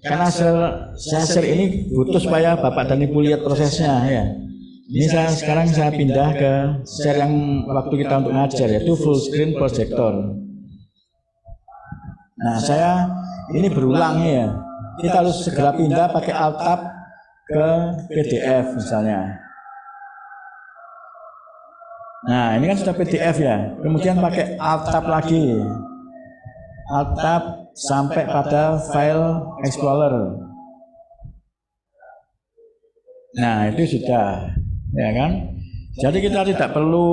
Karena saya share ini butuh supaya Bapak dan Ibu lihat prosesnya ya. Ini sekarang saya pindah ke share yang waktu kita untuk ngajar, yaitu full screen projector. Nah saya ini berulang ya. Kita harus segera pindah pakai Alt Tab ke PDF misalnya. Nah ini kan sudah PDF ya, kemudian pakai Alt Tab lagi, Alt Tab sampai pada File Explorer. Nah itu sudah, ya kan? Jadi kita tidak perlu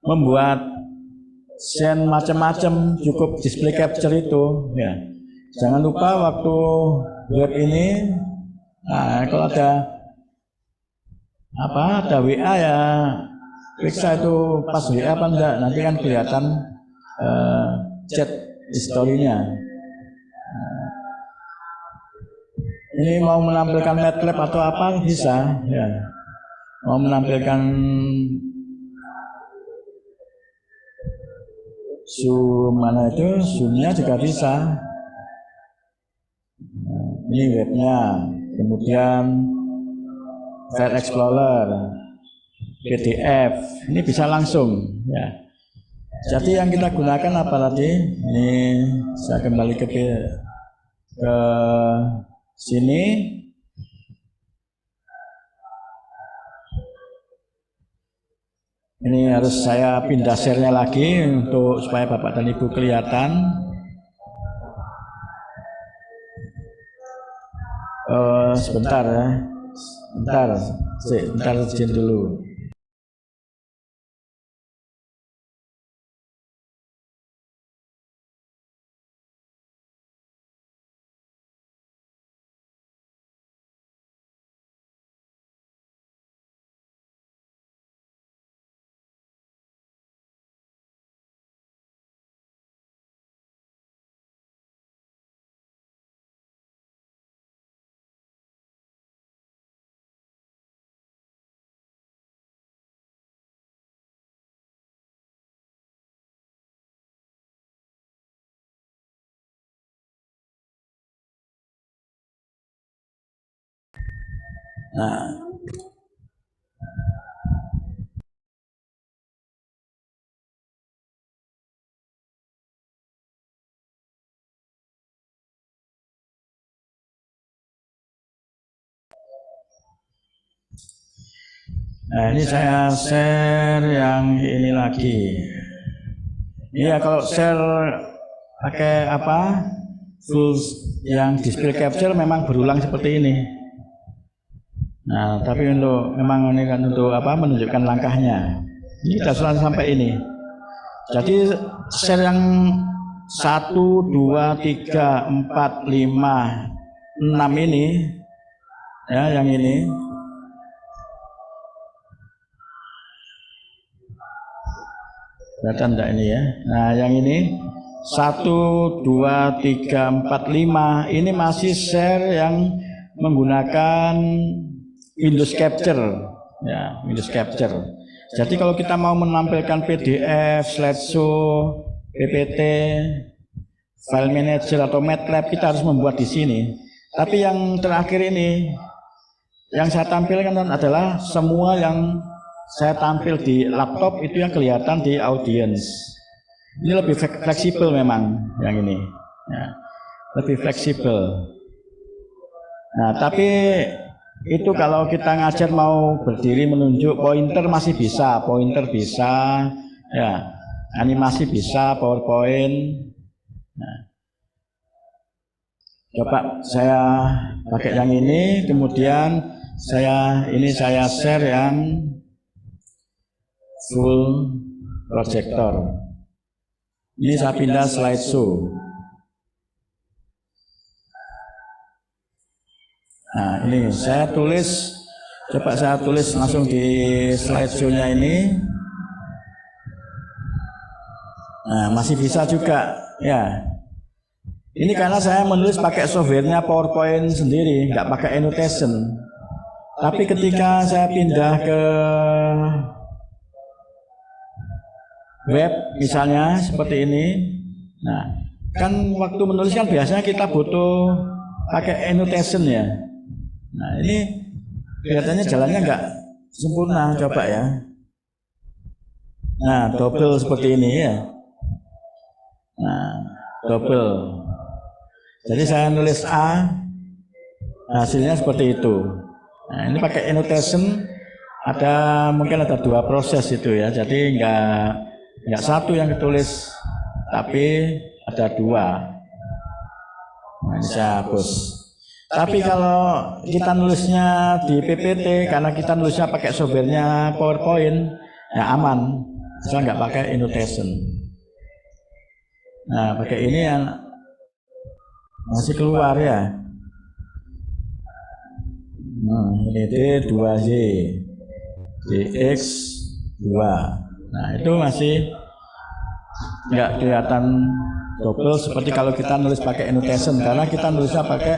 membuat scene macam-macam, cukup display capture itu. Ya. Jangan lupa waktu web ini. Nah, kalau ada WA ya periksa itu pas WA apa enggak, nanti kan kelihatan chat historinya. Ini mau menampilkan MATLAB atau apa bisa ya. Mau menampilkan zoom mana itu, zoomnya juga bisa. Ini webnya, kemudian File Explorer, PDF, ini bisa langsung ya. Jadi yang kita gunakan apa tadi? Ini saya kembali ke sini. Ini harus saya pindah share-nya lagi untuk supaya Bapak dan Ibu kelihatan. Sebentar ya. Sebentar izin dulu. Nah, ini saya share yang ini lagi. Iya, kalau share pakai apa? Full yang display capture memang berulang seperti ini. Nah, tapi untuk memang ini kan untuk apa? Menunjukkan langkahnya. Ini sudah selesai sampai ini. Jadi share yang 1, 2, 3, 4, 5, 6 ini, ya yang ini. Kelihatan enggak ini ya? Nah, yang ini 1, 2, 3, 4, 5 ini masih share yang menggunakan Windows Capture, ya Windows Capture. Jadi kalau kita mau menampilkan PDF, slideshow, PPT, file manager atau MATLAB, kita harus membuat di sini. Tapi yang terakhir ini, yang saya tampilkan adalah semua yang saya tampil di laptop itu yang kelihatan di audience. Ini lebih fleksibel memang yang ini, ya, lebih fleksibel. Nah, tapi itu kalau kita ngajar mau berdiri menunjuk, pointer masih bisa, ya, animasi bisa, PowerPoint. Nah, coba saya pakai yang ini, kemudian saya share yang full projector. Ini saya pindah slideshow. Nah, ini saya tulis, coba saya tulis langsung di slideshow-nya ini. Nah, masih bisa juga, ya. Ini karena saya menulis pakai softwarenya PowerPoint sendiri, nggak pakai annotation. Tapi ketika saya pindah ke web, misalnya seperti ini, nah, kan waktu menulis kan biasanya kita butuh pakai annotation ya. Nah, ini kelihatannya jalannya nggak sempurna, coba ya. Nah, double seperti ini ya. Nah, double. Jadi saya nulis A, hasilnya seperti itu. Nah, ini pakai annotation, mungkin ada 2 proses itu ya. Jadi nggak satu yang ditulis, tapi ada 2. Nah, ini saya hapus. Tapi kalau kita nulisnya di PPT, karena kita nulisnya pakai softwarenya PowerPoint, ya aman, saya nggak pakai annotation. Nah, pakai ini yang masih keluar ya. Nah, ini D2Y, DX2. Nah, itu masih nggak kelihatan double seperti kalau kita nulis pakai annotation, karena kita nulisnya pakai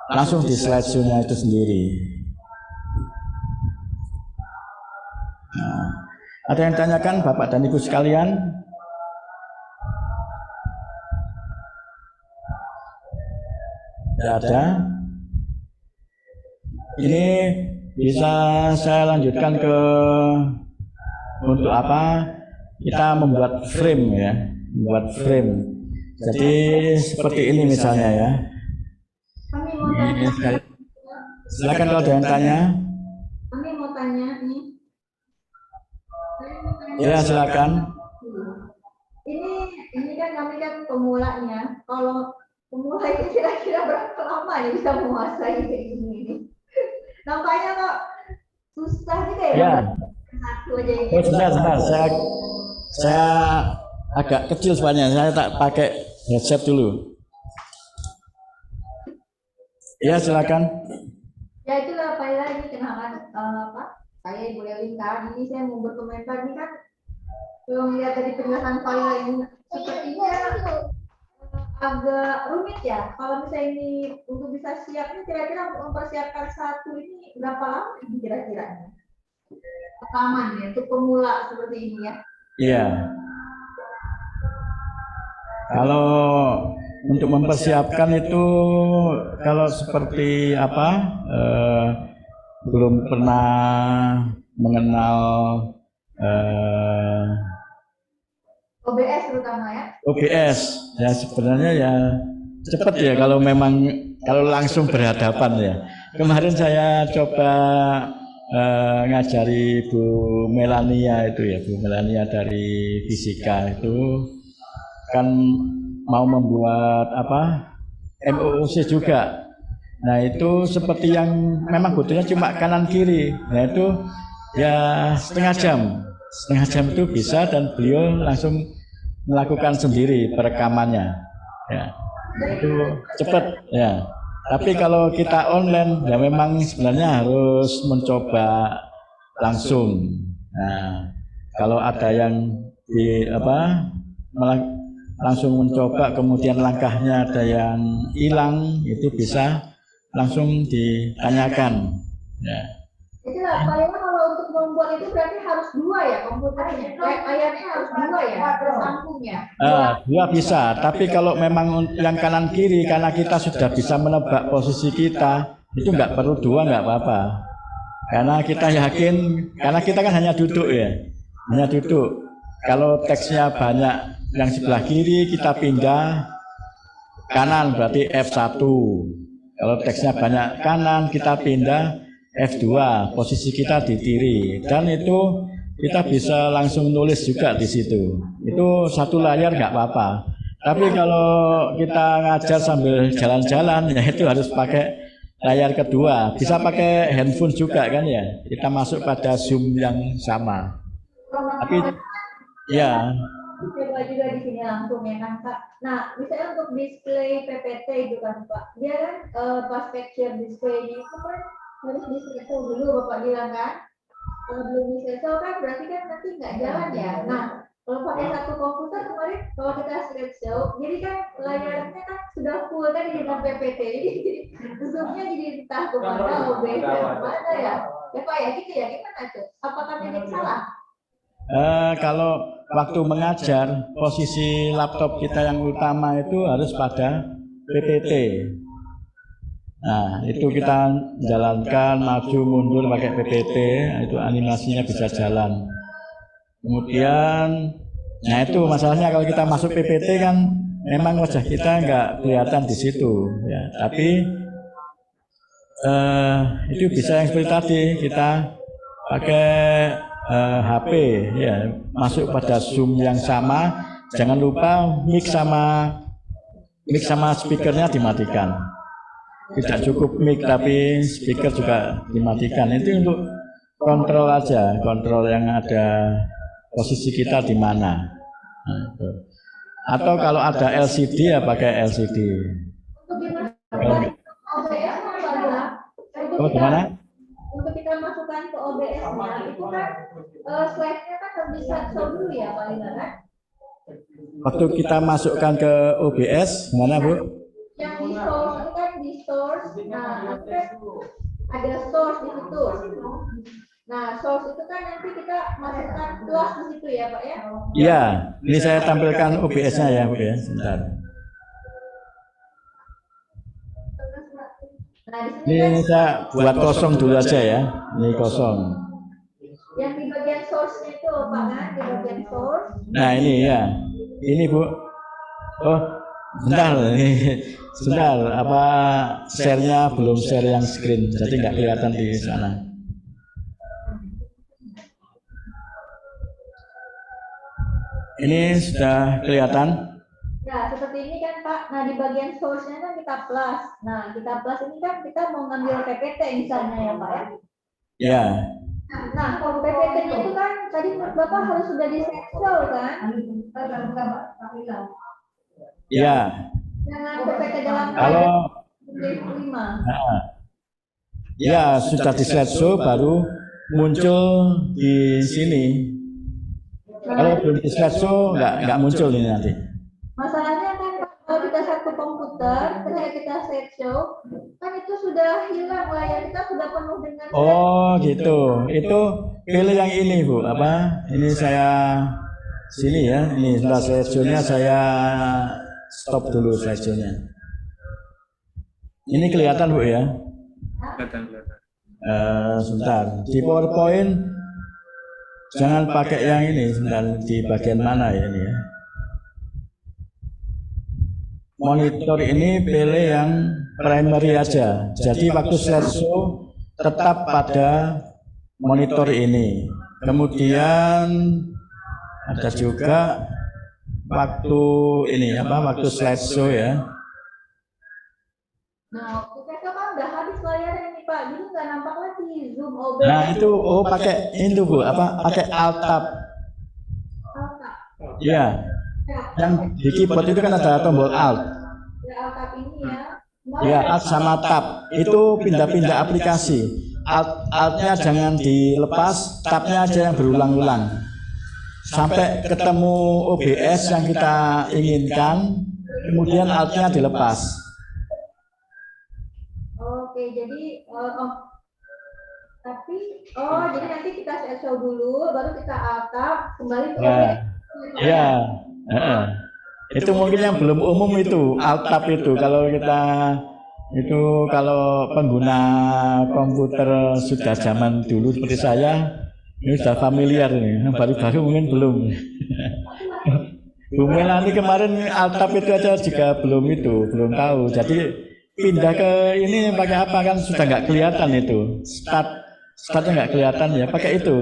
langsung di slideshow-nya itu sendiri. Nah, ada yang tanyakan Bapak dan Ibu sekalian? Tidak ada. Ini bisa saya lanjutkan ke untuk apa? Kita membuat frame ya, membuat frame. Jadi seperti ini misalnya ya. Ini silakan kalau ada yang tanya. Kami mau tanya nih. Ya silakan. Ini kan kami kan pemulanya. Kalau pemula itu kira-kira berapa lama nih bisa menguasai kayak gini? Nampaknya kok susah juga ya. Ya. Satu aja ini. Oh, sebentar. Saya agak kecil suaranya. Saya tak pakai headset dulu. Ya silakan. Ya itulah Pak Ila, ini kenalan apa? Saya Ibu Elita. Ini saya mau berkomentar ini kan kalau melihat dari penjelasan Pak Ila ini sepertinya agak rumit ya. Kalau misalnya ini untuk bisa siap ini kira-kira mempersiapkan satu ini berapa lama ini kira-kira? Rekaman ya untuk pemula seperti ini ya. Iya. Kalau untuk mempersiapkan itu kalau seperti apa belum pernah mengenal OBS terutama ya. OBS ya sebenarnya ya cepat ya kalau memang kalau langsung berhadapan ya. Kemarin saya coba ngajari Bu Melania itu ya, Bu Melania dari fisika itu kan mau membuat apa MOOC juga. Nah itu seperti yang memang butuhnya cuma kanan kiri. Nah itu ya setengah jam itu bisa dan beliau langsung melakukan sendiri perekamannya. Ya itu cepat ya. Tapi kalau kita online ya memang sebenarnya harus mencoba langsung. Nah kalau ada yang di apa langsung mencoba kemudian langkahnya ada yang hilang itu bisa langsung ditanyakan ya. Itulah Pak Ila, kalau untuk membuat itu berarti harus dua ya komputernya, layarnya harus dua ya, tersambungnya. Dua bisa, tapi kalau memang yang kanan kiri karena kita sudah bisa menebak posisi kita itu nggak perlu dua, nggak apa-apa karena kita yakin, karena kita kan hanya duduk ya, hanya duduk. Kalau teksnya banyak yang sebelah kiri kita pindah kanan berarti F1. Kalau teksnya banyak kanan kita pindah F2, posisi kita di kiri, dan itu kita bisa langsung nulis juga di situ. Itu satu layar nggak apa-apa. Tapi kalau kita ngajar sambil jalan-jalan, ya itu harus pakai layar kedua. Bisa pakai handphone juga kan ya. Kita masuk pada Zoom yang sama. Tapi ya. Coba juga di sini langsung ya kan Pak. Nah, misalnya untuk display PPT itu kan Pak, dia kan pas capture display-nya itu kan harus di-cancel dulu Bapak bilang kan. Kalau belum di-cancel kan berarti kan nanti nggak jalan ya. Nah, kalau pakai satu komputer kemarin kalau kita slideshow, jadi kan layarnya kan sudah full kan dengan PPT, jadi zoomnya jadi entah kemana, OBS kemana ya. Ya Pak ya gitu ya, gimana tuh? Apakah ini salah? Kalau waktu mengajar posisi laptop kita yang utama itu harus pada PPT. Nah itu kita jalankan maju mundur pakai PPT, itu animasinya bisa jalan. Kemudian, nah itu masalahnya kalau kita masuk PPT kan memang wajah kita nggak kelihatan di situ, ya. Tapi itu bisa yang seperti tadi kita pakai HP ya, masuk pada Zoom yang sama. Jangan lupa mic sama speakernya dimatikan. Tidak cukup mic tapi speaker juga dimatikan. Itu untuk kontrol aja, kontrol yang ada posisi kita di mana. Nah, atau kalau ada LCD ya pakai LCD. gimana? Untuk kita masukkan ke OBS-nya, itu kan slide-nya kan harus di-slideshow dulu ya Pak Lila kan? Waktu kita masukkan ke OBS, mana Bu? Yang di source itu kan di source, nah nanti kan ada source di situ. Nah source itu kan nanti kita masukkan plus di situ ya Pak ya? Iya, ini saya tampilkan OBS-nya ya Bu ya, sebentar. Nah di sini Ini kan saya buat kosong dulu aja ya, ini kosong. yang di bagian source-nya itu Pak kan, di bagian source. Nah ini ya, ini Bu. Oh, sebentar, ini sebentar. Apa share-nya belum share yang screen, jadi nggak kelihatan di sana. Ini sudah kelihatan. Ya, seperti ini kan Pak. Nah, di bagian source-nya kan kita plus. Nah, kita plus ini kan kita mau ngambil PPT misalnya ya Pak ya. Ya, Nah, PPT-nya itu kan tadi menurut Bapak harus sudah di-show kan? ya. Dengan PPT dalam Kalau 5. ya sudah di slideshow baru muncul di sini. Kalau belum di slideshow nggak muncul ini nanti. Masalahnya kan Pak, kalau kita satu komputer, ketika kita slideshow, kan itu sudah hilang layar kita sudah penuh dengan Oh gitu. Itu pilih yang ini Bu. Apa? Ini saya sini ya. Ini setelah slideshow-nya saya stop dulu slideshow-nya. Ini kelihatan Bu ya. Kelihatan. Sebentar. Di PowerPoint jangan pakai yang ini. Sebentar. Di bagian mana ya ini ya? Monitor ini pilih yang primary aja. Jadi waktu slideshow tetap pada monitor ini. Kemudian ada juga waktu ini apa? Waktu slideshow ya. Nah, kita kan udah habis layarnya nih Pak, jadi nggak nampak lagi zoom OBS. Nah itu pakai itu Bu. Apa? Pakai Alt Tab. Ya. Yang di keyboard itu kan ada tombol Alt. Ya, Alt-Tab ini ya. Ya, Alt sama Tab. Itu pindah-pindah aplikasi. Alt-nya jangan dilepas, Tab-nya aja yang berulang-ulang. Sampai ketemu OBS yang kita inginkan, kemudian Alt-nya dilepas. Oke, jadi jadi nanti kita show dulu, baru kita Alt-Tab, kembali ke OBS. Ya. Itu mungkin yang belum umum itu Alt-Tab itu. Kalau pengguna komputer sudah zaman dulu seperti saya, ini sudah familiar ini. Baru-baru mungkin belum. Bu Melani kemarin Alt-Tab itu aja juga belum tahu. Jadi pindah ke ini pakai apa kan sudah nggak kelihatan itu. Startnya nggak kelihatan ya, pakai itu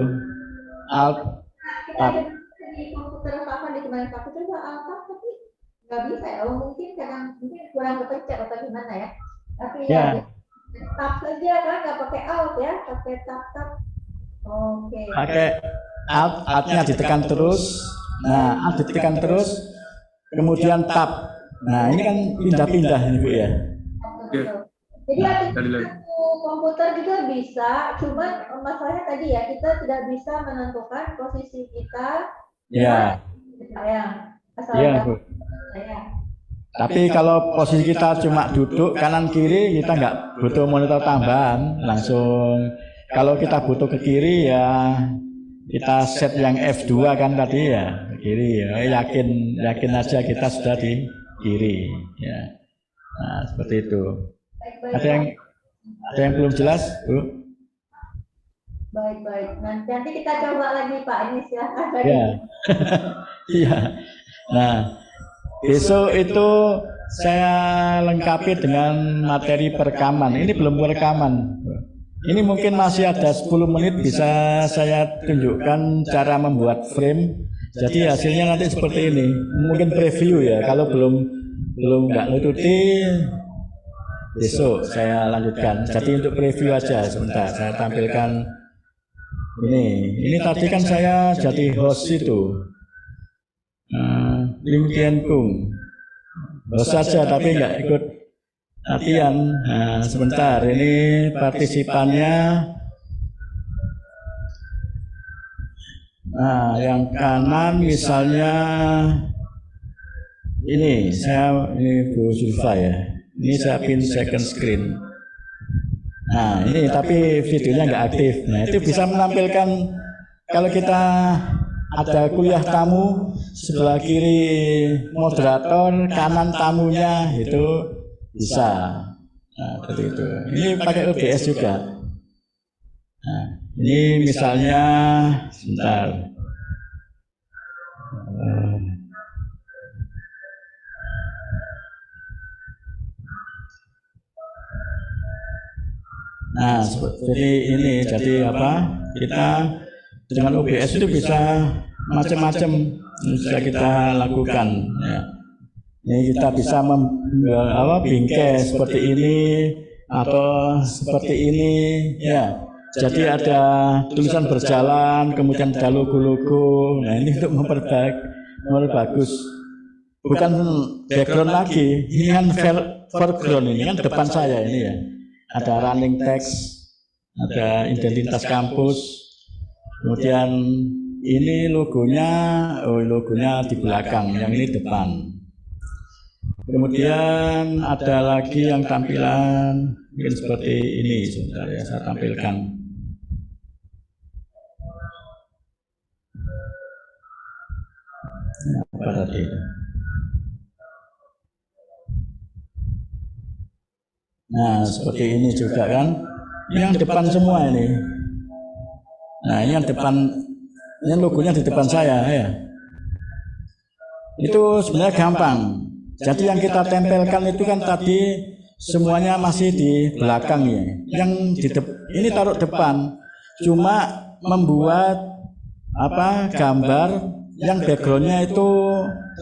Alt-Tab. Di komputer Pak di kemarin Pak itu Alt-Tab tapi nggak bisa ya. Mungkin kurang kepencet atau gimana ya. Tapi ya tab saja kan nggak pakai Alt ya, pakai tab. Oke. Pakai Alt-nya ditekan terus. Nah, Alt ditekan terus, kemudian Tab. Nah, ini kan pindah-pindah ini Bu ya. Jadi satu komputer juga bisa, cuman masalahnya tadi ya kita tidak bisa menentukan posisi kita. Ya. Iya Bu. Tapi kalau posisi kita cuma duduk kanan kiri, kita nggak butuh monitor tambahan, langsung. Kalau kita butuh ke kiri ya kita set yang F2 kan tadi ya, kiri ya. Yakin aja kita sudah di kiri ya. Nah, seperti itu. Ada yang belum jelas, Bu? Baik. Nanti kita coba lagi Pak, ini silakan. Ya. Iya. Nah, besok itu saya lengkapi dengan materi perekaman. Ini belum perekaman. Ini mungkin masih ada 10 menit bisa saya tunjukkan cara membuat frame. Jadi hasilnya nanti seperti ini. Mungkin preview ya. Kalau belum nggak nututi, besok saya lanjutkan. Jadi untuk preview aja sebentar. Saya tampilkan ini. Ini tadi kan saya jadi host itu. LinkedIn Kung. Host saja tapi nggak ikut latihan. Nah, sebentar, ini partisipannya. Nah, yang kanan misalnya ini Bu Zulfa ya. Ini saya pin second screen. Nah, ini tapi videonya nggak aktif. Nah, itu bisa menampilkan kalau kita ada kuliah tamu, sebelah kiri moderator, kanan tamunya, itu bisa. Nah, seperti itu. Ini pakai OBS juga. Nah, ini misalnya sebentar. Nah, seperti ini. Jadi apa? Kita dengan OBS itu bisa macam-macam bisa kita lakukan. Ya. Ini kita bisa bingkai seperti ini atau seperti ini. Ya. Jadi ada tulisan berjalan, kemudian ada logo-logo. Nah, ini untuk memperbagus. Bukan background lagi, ini kan foreground, ini kan depan saya ini ya. Ada running text, ada identitas kampus, kemudian ini logonya di belakang, yang ini depan. Kemudian ada lagi yang tampilan mungkin seperti ini, sebentar ya saya tampilkan. Apa tadi? Nah, seperti ini juga kan. Ini yang depan semua ini. Nah, ini yang depan, ini logonya di depan saya ya. Itu sebenarnya gampang. Jadi yang kita tempelkan itu kan tadi semuanya masih di belakang ya. Yang ini taruh depan. Cuma membuat gambar yang backgroundnya itu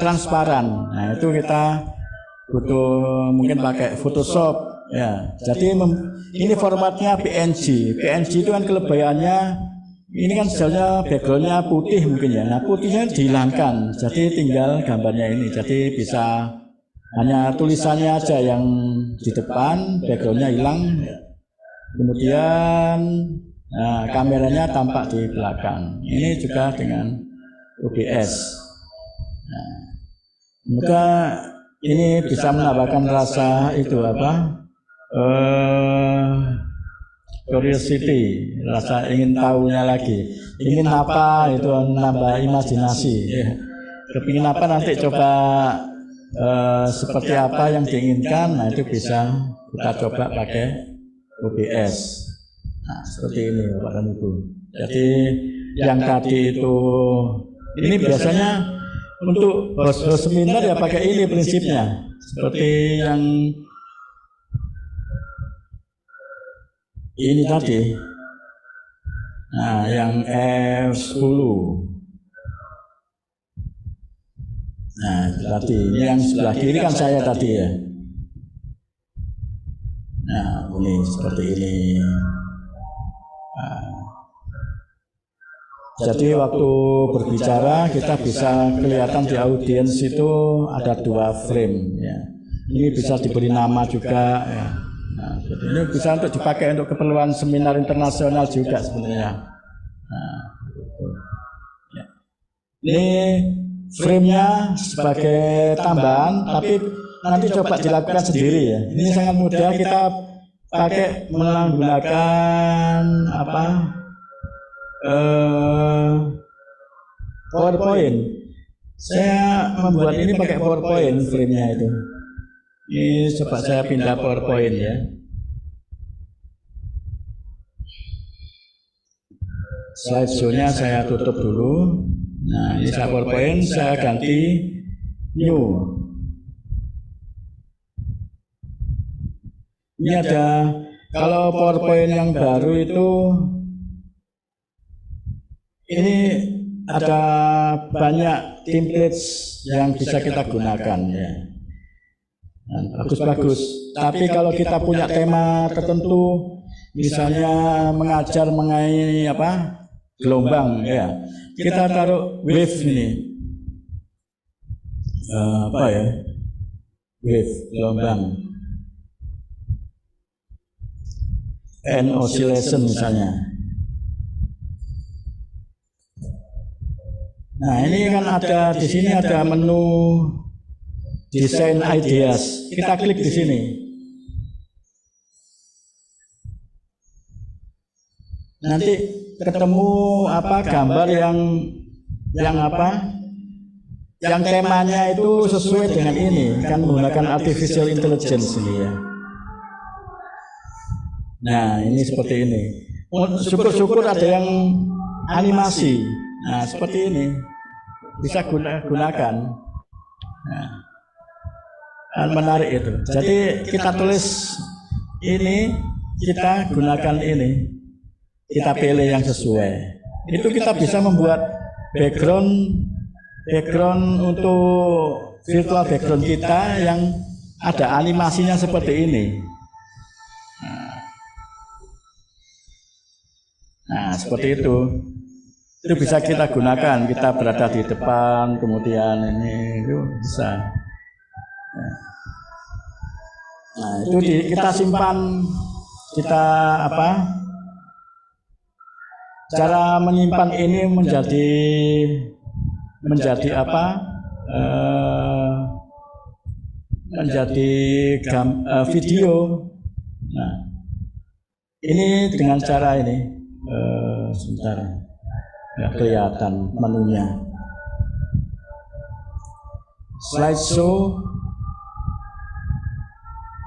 transparan. Nah, itu kita butuh mungkin pakai Photoshop ya. Jadi ini formatnya PNG. PNG itu kan kelebihannya ini kan sebenarnya backgroundnya putih mungkin ya. Nah, putihnya dihilangkan. Jadi tinggal gambarnya ini. Jadi bisa hanya tulisannya aja yang di depan, backgroundnya hilang. Kemudian kameranya tampak di belakang. Ini juga dengan OBS. Nah, semoga ini bisa menambahkan rasa itu curiosity, rasa ingin tahunya lagi. Ingin apa itu nambah imajinasi. Kepingin apa nanti coba seperti apa yang diinginkan. Nah, itu bisa kita coba pakai OBS. Nah, seperti ini Bapak dan Ibu. Jadi yang tadi itu ini biasanya untuk host seminar ya pakai ini prinsipnya. Seperti yang ini tadi. Nah, yang F10. Nah, tadi ini yang sebelah kiri kan saya tadi ya. Nah, ini seperti ini. Jadi waktu berbicara kita bisa kelihatan di audiens itu ada 2 frame ya. Ini bisa diberi nama juga ya. Nah, jadi ini bisa untuk dipakai untuk keperluan seminar internasional juga sebenarnya. Nah, ya. Ini frame-nya sebagai tambahan, tapi nanti coba dilakukan sendiri ya. Ini sangat mudah, kita pakai menggunakan PowerPoint. Saya membuat ini pakai PowerPoint frame-nya itu. Ini coba saya pindah PowerPoint ya. Slideshow-nya saya tutup dulu. Nah, ini saya PowerPoint, saya ganti new. Ini ada, kalau PowerPoint yang baru itu ini ada banyak templates yang bisa kita gunakan ya. Bagus-bagus. Tapi kalau kita punya tema tertentu, misalnya mengajar mengenai gelombang ya, kita taruh wave ini. Wave gelombang. and oscillation misalnya. Nah, ini kan ada di sini ada menu desain ideas. Kita klik di sini. Nanti ketemu apa gambar yang apa? Yang temanya itu sesuai dengan ini, kan menggunakan artificial intelligence ini ya. Nah, ini seperti ini. Syukur-syukur ada yang animasi. Nah, seperti ini bisa gunakan. Nah, kan menarik itu. Jadi kita tulis ini, kita gunakan ini, kita pilih yang sesuai. Itu kita bisa membuat background untuk virtual background kita yang ada animasinya seperti ini. Nah, seperti itu. Itu bisa kita gunakan. Kita berada di depan, kemudian ini itu bisa. Nah, itu kita simpan. Kita apa? Cara menyimpan ini menjadi apa? Menjadi video. Nah, ini dengan cara ini. Sebentar, nggak kelihatan menunya. Slideshow,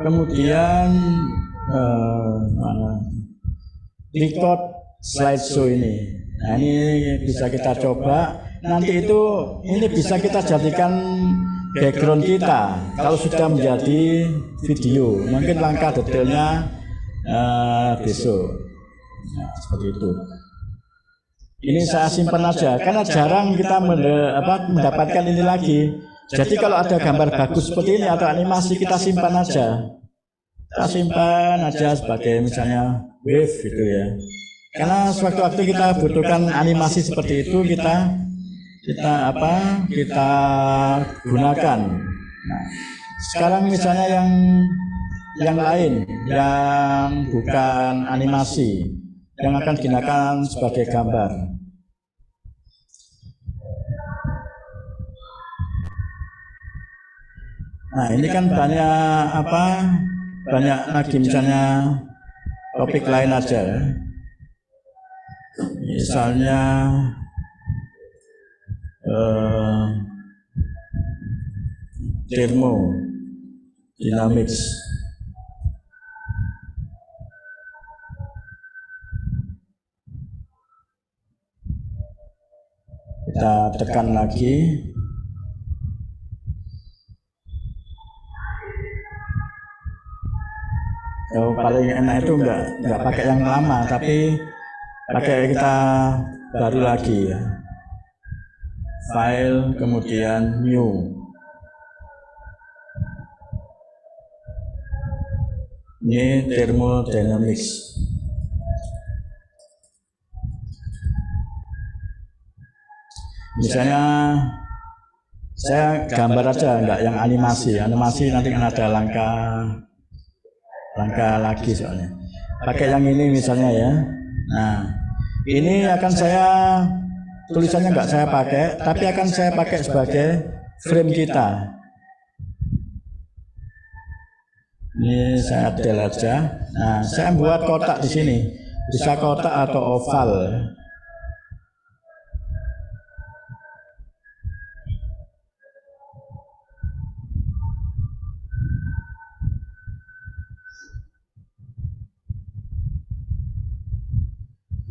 kemudian mana? Record slideshow ini. Nah, ini bisa kita coba. Nanti ini bisa kita jadikan background kita. Kalau sudah menjadi video, mungkin langkah detailnya besok. Nah, seperti itu. Ini saya simpan aja, karena jarang kita mendapatkan ini lagi. Jadi kalau ada gambar bagus seperti ini atau animasi, kita simpan aja. Kita simpan aja sebagai misalnya wave gitu ya. Karena sewaktu-waktu kita butuhkan animasi seperti itu, kita gunakan. Nah, sekarang misalnya yang lain, yang bukan animasi, yang akan digunakan sebagai gambar. Nah, ini kan banyak lagi misalnya topik lain aja. Misalnya thermodynamics. Kita tekan lagi. Paling enak itu enggak pakai yang lama, tapi pakai kita baru lagi ya. File, kemudian new. Ini thermodynamics. Misalnya saya gambar aja, enggak yang animasi. Animasi nanti kan ada langkah lagi soalnya. Pakai yang ini misalnya ya. Nah, ini akan saya tulisannya enggak saya pakai, tapi akan saya pakai sebagai frame kita. Ini saya del aja. Nah, saya buat kotak di sini. Bisa kotak atau oval.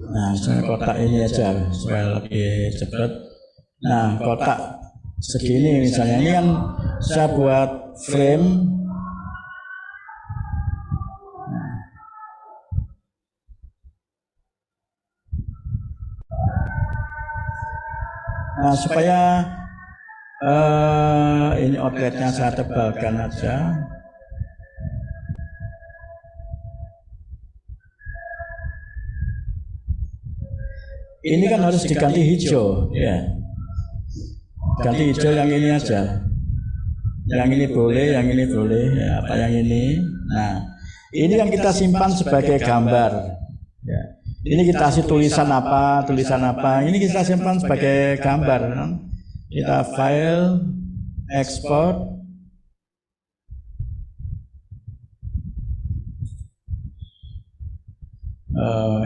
Nah, saya kotak ini aja supaya lebih cepat. Nah, kotak segini misalnya, ini kan saya buat frame. Nah, supaya ini outletnya saya tebalkan aja. Ini kan harus diganti hijau, ya. Ganti hijau yang ini aja. Yang ini boleh, yang ini boleh, ya, apa yang ini. Nah, Ini yang kita simpan sebagai gambar. Ya. Ini kita kasih tulisan apa, ini kita simpan sebagai gambar. Kita file, export,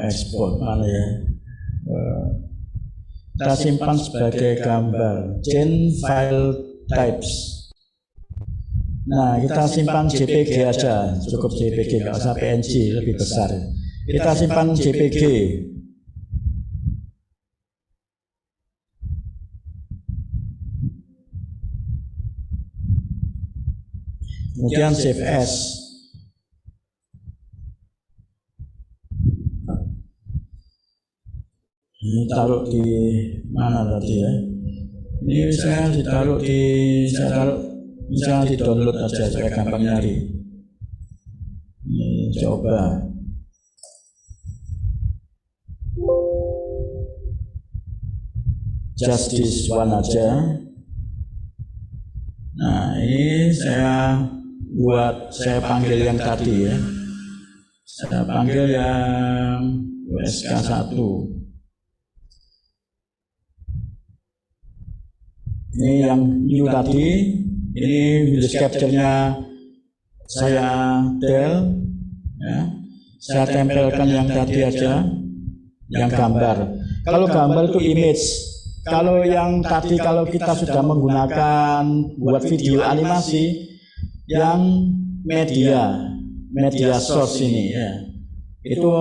export mana ya? Kita simpan sebagai gambar. Change file types. Nah, kita simpan JPG aja, cukup JPG, nggak usah PNG, lebih besar. Kita simpan JPG. Kemudian save as. Ini taruh di mana tadi ya? Ini saya ditaruh di, misalnya di download aja supaya gampang nyari. Ini coba. Just this one aja. Nah, ini saya panggil yang tadi ya. Saya panggil yang USK1. Ini yang new tadi, ini Windows Capture-nya saya del, ya. Saya tempelkan yang tadi aja, yang gambar. Kalau gambar itu image, kalau yang tadi kalau kita sudah menggunakan buat video animasi, yang media source ini, ya. Itu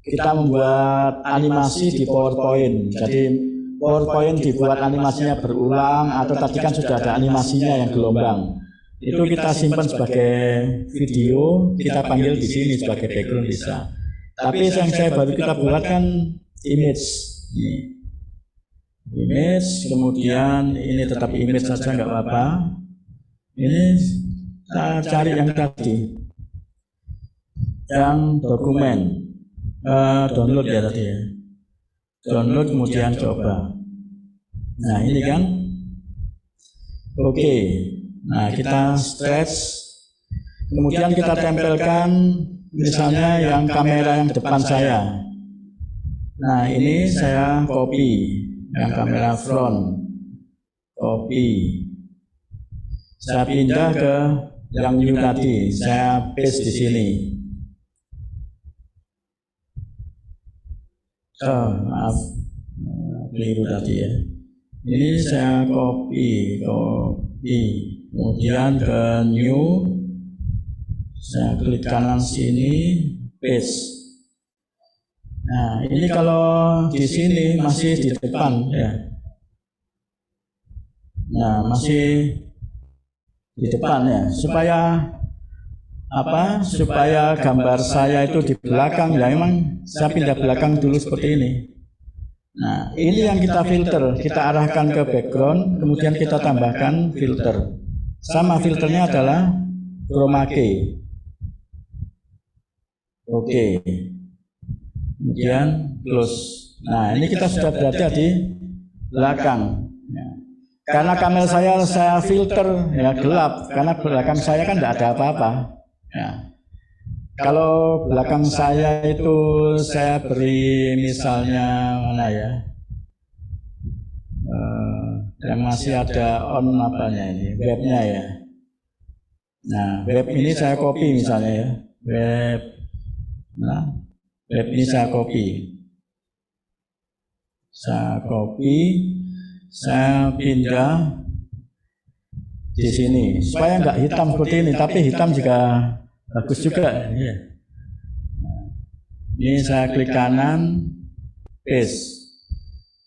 kita membuat animasi di PowerPoint, jadi PowerPoint dibuat animasinya berulang atau tadi kan sudah ada animasinya yang gelombang. Itu kita simpan sebagai video, kita panggil di sini sebagai background bisa. Tapi yang saya baru kita buat kan image. Image, kemudian ini tetap image saja nggak apa-apa. Ini kita cari yang tadi. Yang dokumen. Download ya tadi ya. Download kemudian coba. Nah ini kan oke. Nah kita stretch, kemudian kita tempelkan misalnya yang kamera yang depan saya. Nah ini saya copy yang kamera front, copy. Saya pindah ke yang new tadi, saya paste di sini. Maaf, keliru tadi ya. Ini saya copy, kemudian ke new, saya klik kanan sini, paste. Nah, ini kalau di sini masih di depan ya. Nah, masih di depan ya, supaya supaya gambar saya itu di belakang ya, memang saya pindah belakang dulu seperti ini. Nah, ini yang kita filter, kita arahkan ke background, kemudian kita tambahkan filter. Sama filternya adalah chroma key. Oke. Kemudian close. Nah, ini kita sudah berada di belakang. Karena kamera saya filter ya gelap, karena belakang saya kan tidak ada apa-apa. Ya. Kalau belakang saya itu saya beri misalnya mana ya, yang masih ada on apanya ini, webnya ya. Nah, web ini saya copy misalnya ya, web. Nah, web ini saya copy. Saya pindah di sini supaya nggak hitam seperti ini, tapi hitam juga bagus juga. Ya. Ini saya klik kanan, paste,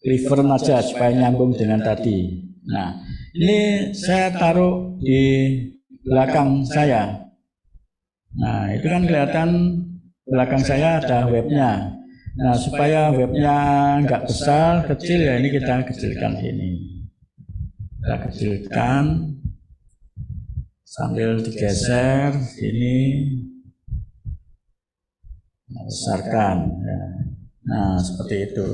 refer aja supaya nyambung dengan tadi. Nah, ini saya taruh di belakang saya. Nah, itu kan kelihatan belakang saya ada webnya. Nah, supaya webnya nggak besar, kecil ya, ini kita kecilkan sini. Kita kecilkan sambil digeser ini, besarkan. Nah, seperti itu.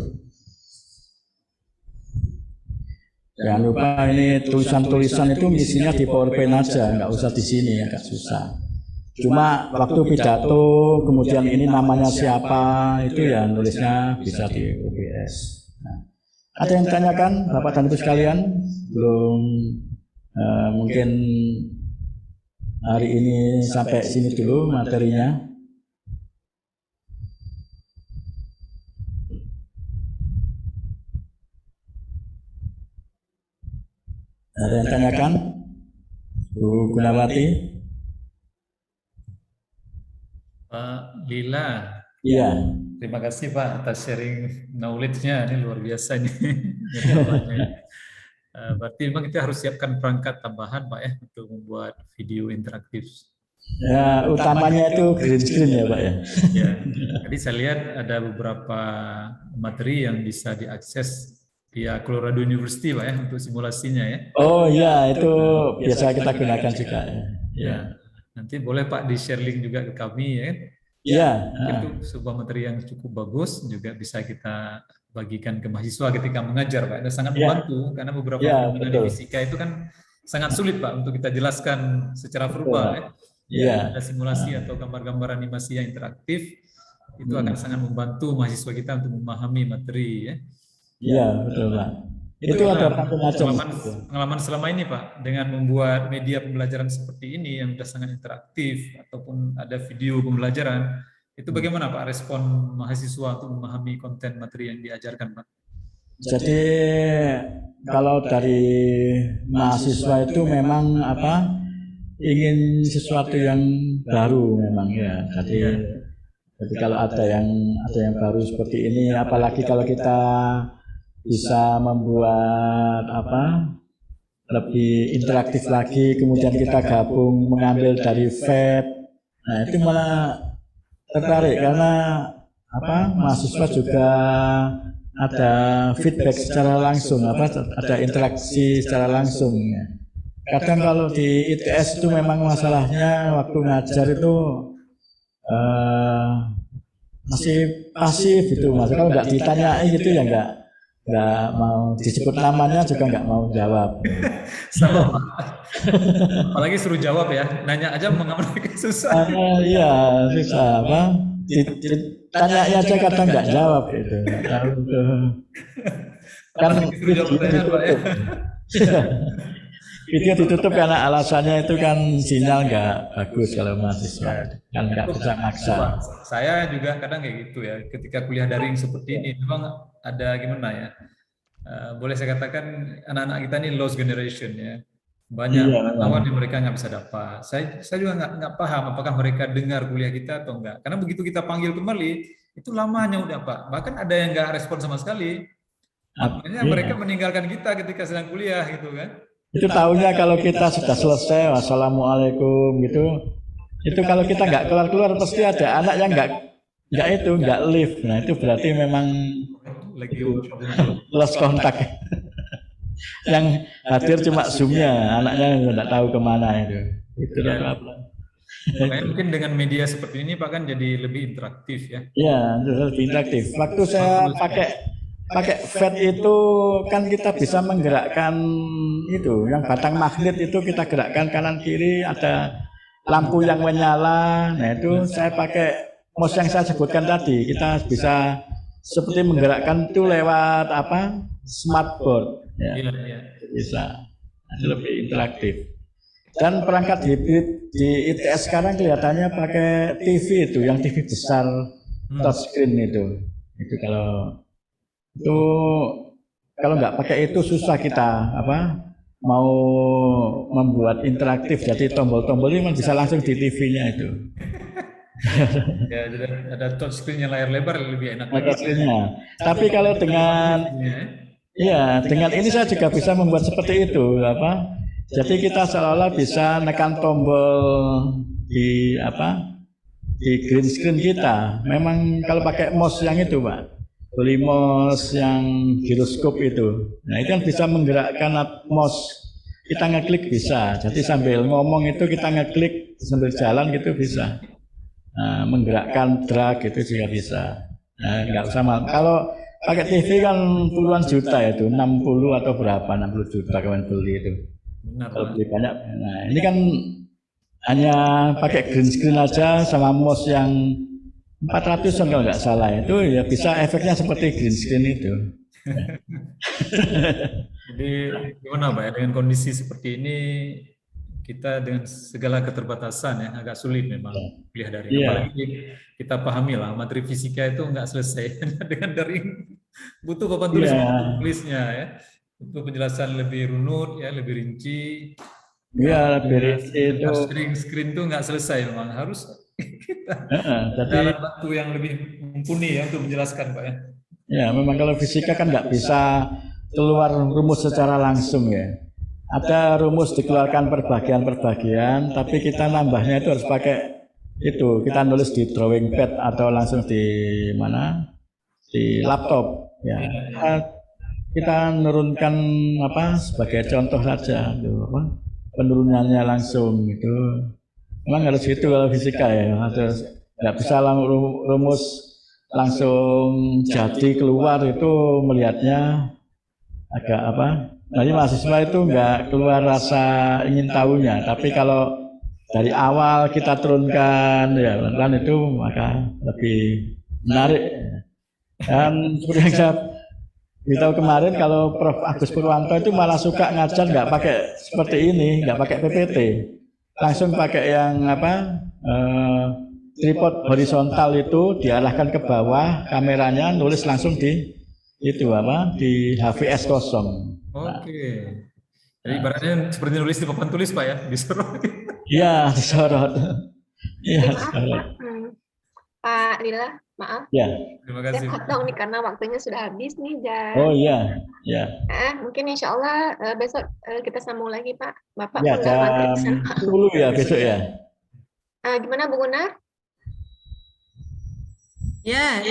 Jangan lupa ini tulisan-tulisan itu misinya di PowerPoint aja, nggak usah di sini, agak susah. Cuma waktu pidato, kemudian ini namanya siapa, itu ya nulisnya bisa di OBS. Nah, ada yang tanyakan, Bapak dan Ibu sekalian? Belum, mungkin hari ini sampai sini dulu materinya. Ada yang tanyakan? Bu Gunawati? Pak Lila, Iya. terima kasih Pak atas sharing knowledge-nya, ini luar biasa nih. Berarti memang kita harus siapkan perangkat tambahan Pak ya untuk membuat video interaktif. Ya, utamanya itu green screen ya Pak ya. Ya, tadi saya lihat ada beberapa materi yang bisa diakses via Colorado University Pak ya untuk simulasinya ya. Oh iya, itu biasa kita gunakan juga. Ya, nanti boleh Pak di-share link juga ke kami ya. Iya. Itu sebuah materi yang cukup bagus, juga bisa kita bagikan ke mahasiswa ketika mengajar Pak. Itu sangat membantu karena beberapa fenomena di fisika itu kan sangat sulit Pak untuk kita jelaskan secara verbal ya. Iya. Ada simulasi atau gambar-gambar animasi yang interaktif itu akan sangat membantu mahasiswa kita untuk memahami materi ya. Iya, betul Pak. Itu ada pengalaman selama ini Pak dengan membuat media pembelajaran seperti ini yang sudah sangat interaktif ataupun ada video pembelajaran, itu bagaimana Pak respon mahasiswa untuk memahami konten materi yang diajarkan Pak? Jadi kalau dari mahasiswa itu memang ingin sesuatu yang baru memang ya. Jadi kalau ada yang baru seperti ini, apalagi kalau kita bisa membuat lebih interaktif lagi, kemudian kita gabung mengambil dari FED. Nah itu malah tertarik karena mahasiswa juga ada feedback secara langsung, ada interaksi secara langsung. Kadang kalau di ITS itu memang masalahnya waktu ngajar itu masih pasif gitu, Mas. Kalau nggak ditanyai gitu ya nggak mau disebut namanya juga nggak mau jawab. Sama Pak. Apalagi suruh jawab ya, nanya aja mengamalkan susah. Iya susah ditanyai aja kadang nggak jawab gitu. Kan video ditutup karena alasannya itu kan sinyal nggak bagus kalau mahasiswa kan nggak bisa maksa. Saya juga kadang kayak gitu ya, ketika kuliah daring seperti ini memang ada gimana ya, boleh saya katakan anak-anak kita ini lost generation ya, banyak pengetahuan yang mereka nggak bisa dapat. Saya juga nggak paham apakah mereka dengar kuliah kita atau enggak, karena begitu kita panggil kembali itu lamanya udah Pak, bahkan ada yang nggak respon sama sekali. Makanya mereka meninggalkan kita ketika sedang kuliah gitu kan. Itu tahunya kalau kita sudah selesai, wassalamualaikum gitu. Itu kalau kita nggak keluar pasti ada anak yang nggak live. Nah itu berarti memang lagi lost kontak. Yang hadir cuma zoomnya, anaknya nggak tahu kemana itu. Itu ya. Mungkin dengan media seperti ini Pak kan jadi lebih interaktif ya. Iya, lebih interaktif. Waktu saya pakai FED itu kan kita bisa menggerakkan itu, yang batang magnet itu kita gerakkan kanan kiri, ada lampu yang menyala. Nah itu saya pakai mouse yang saya sebutkan tadi, kita bisa seperti menggerakkan itu lewat smartboard. Ya. Bisa, itu lebih interaktif. Dan perangkat hibrid di ITS sekarang kelihatannya pakai TV itu, yang TV besar touchscreen itu kalau nggak pakai itu susah kita mau membuat interaktif, jadi tombol-tombol ini bisa langsung di TV-nya itu. Ya, ada touchscreen yang layar lebar lebih enak. Tapi kalau dengan ini saya juga bisa membuat seperti itu, jadi kita seolah-olah bisa nekan tombol di green screen kita. Memang kalau pakai mouse yang itu Pak, mouse yang giroskop itu. Nah itu kan bisa menggerakkan mouse, kita ngeklik bisa. Jadi sambil ngomong itu kita ngeklik, sambil jalan gitu bisa. Nah, menggerakkan drag itu juga bisa. Nah, nggak sama. Kalau pakai TV kan puluhan juta itu, 60 atau berapa, 60 juta kalian beli itu. Kalau beli banyak. Nah ini kan hanya pakai green screen aja sama mouse yang 400 kalau nggak salah itu ya bisa efeknya seperti green screen itu. Jadi gimana Pak ya, dengan kondisi seperti ini kita dengan segala keterbatasan ya agak sulit memang kuliah daring. Apalagi kita pahami lah materi fisika itu nggak selesai dengan daring, butuh papan tulis tulisnya ya, butuh penjelasan lebih runut ya, lebih rinci. Iya, lebih rinci itu. Screen itu nggak selesai memang harus kita dalam waktu yang lebih mumpuni ya untuk menjelaskan Pak ya. Ya, memang kalau fisika kan nggak bisa keluar rumus secara langsung ya. Ada rumus dikeluarkan perbagian-perbagian, tapi kita nambahnya itu harus pakai itu. Kita nulis di drawing pad atau langsung di mana? Di laptop. Ya, kita menurunkan apa? Sebagai contoh saja, gitu, apa? Penurunannya langsung itu. Memang harus gitu kalau fisika ya. Harus nggak bisa rumus langsung jadi keluar itu melihatnya agak apa? Jadi mahasiswa itu nggak keluar rasa ingin tahunya, tapi kalau dari awal kita turunkan ya pelan-pelan itu maka lebih menarik. Dan seperti yang saya beritahu kemarin, kalau Prof. Agus Purwanto itu malah suka ngajar nggak pakai seperti ini, nggak pakai PPT, langsung pakai yang apa tripod horizontal itu diarahkan ke bawah, kameranya nulis langsung di itu apa di HVS kosong. Oke. Jadi ibaratnya seperti nulis di papan tulis Pak ya, disorot. Iya, disorot. Iya, disorot. Pak Lila, maaf. Ya. Terima kasih. Saya potong nih karena waktunya sudah habis nih dan. Oh iya, ya. Mungkin insya Allah besok kita sambung lagi Pak. Bapak ya, jam 10 ya besok ya. Gimana Bu Gunar? Ya.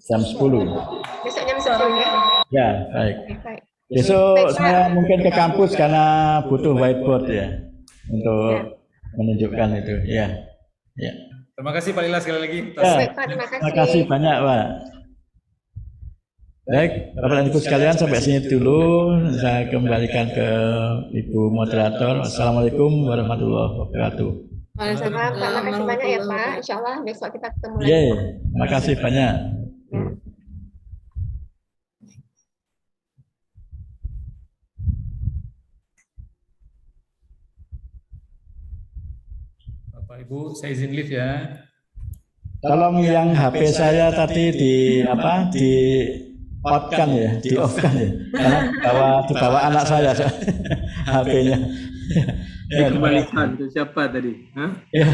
Jam 10. Besok jam 10 ya. Ya, baik. Besok saya mungkin ke kampus karena butuh whiteboard ya untuk menunjukkan itu. Ya. Terima kasih Pak Lila sekali lagi. Terima kasih banyak Pak. Baik, Bapak dan Ibu sekalian sampai sini dulu. Saya kembalikan ke Ibu Moderator. Assalamualaikum warahmatullahi wabarakatuh. Waalaikumsalam. Terima kasih banyak ya Pak. Insya Allah besok kita ketemu lagi. Iya, terima kasih banyak. Bapak Ibu, saya izin live ya. Tolong yang HP saya tadi di apa di off-kan ya, di off-kan ya. Karena dibawa anak saya HP-nya. Dikembalikan ke siapa tadi? Hah? Ya,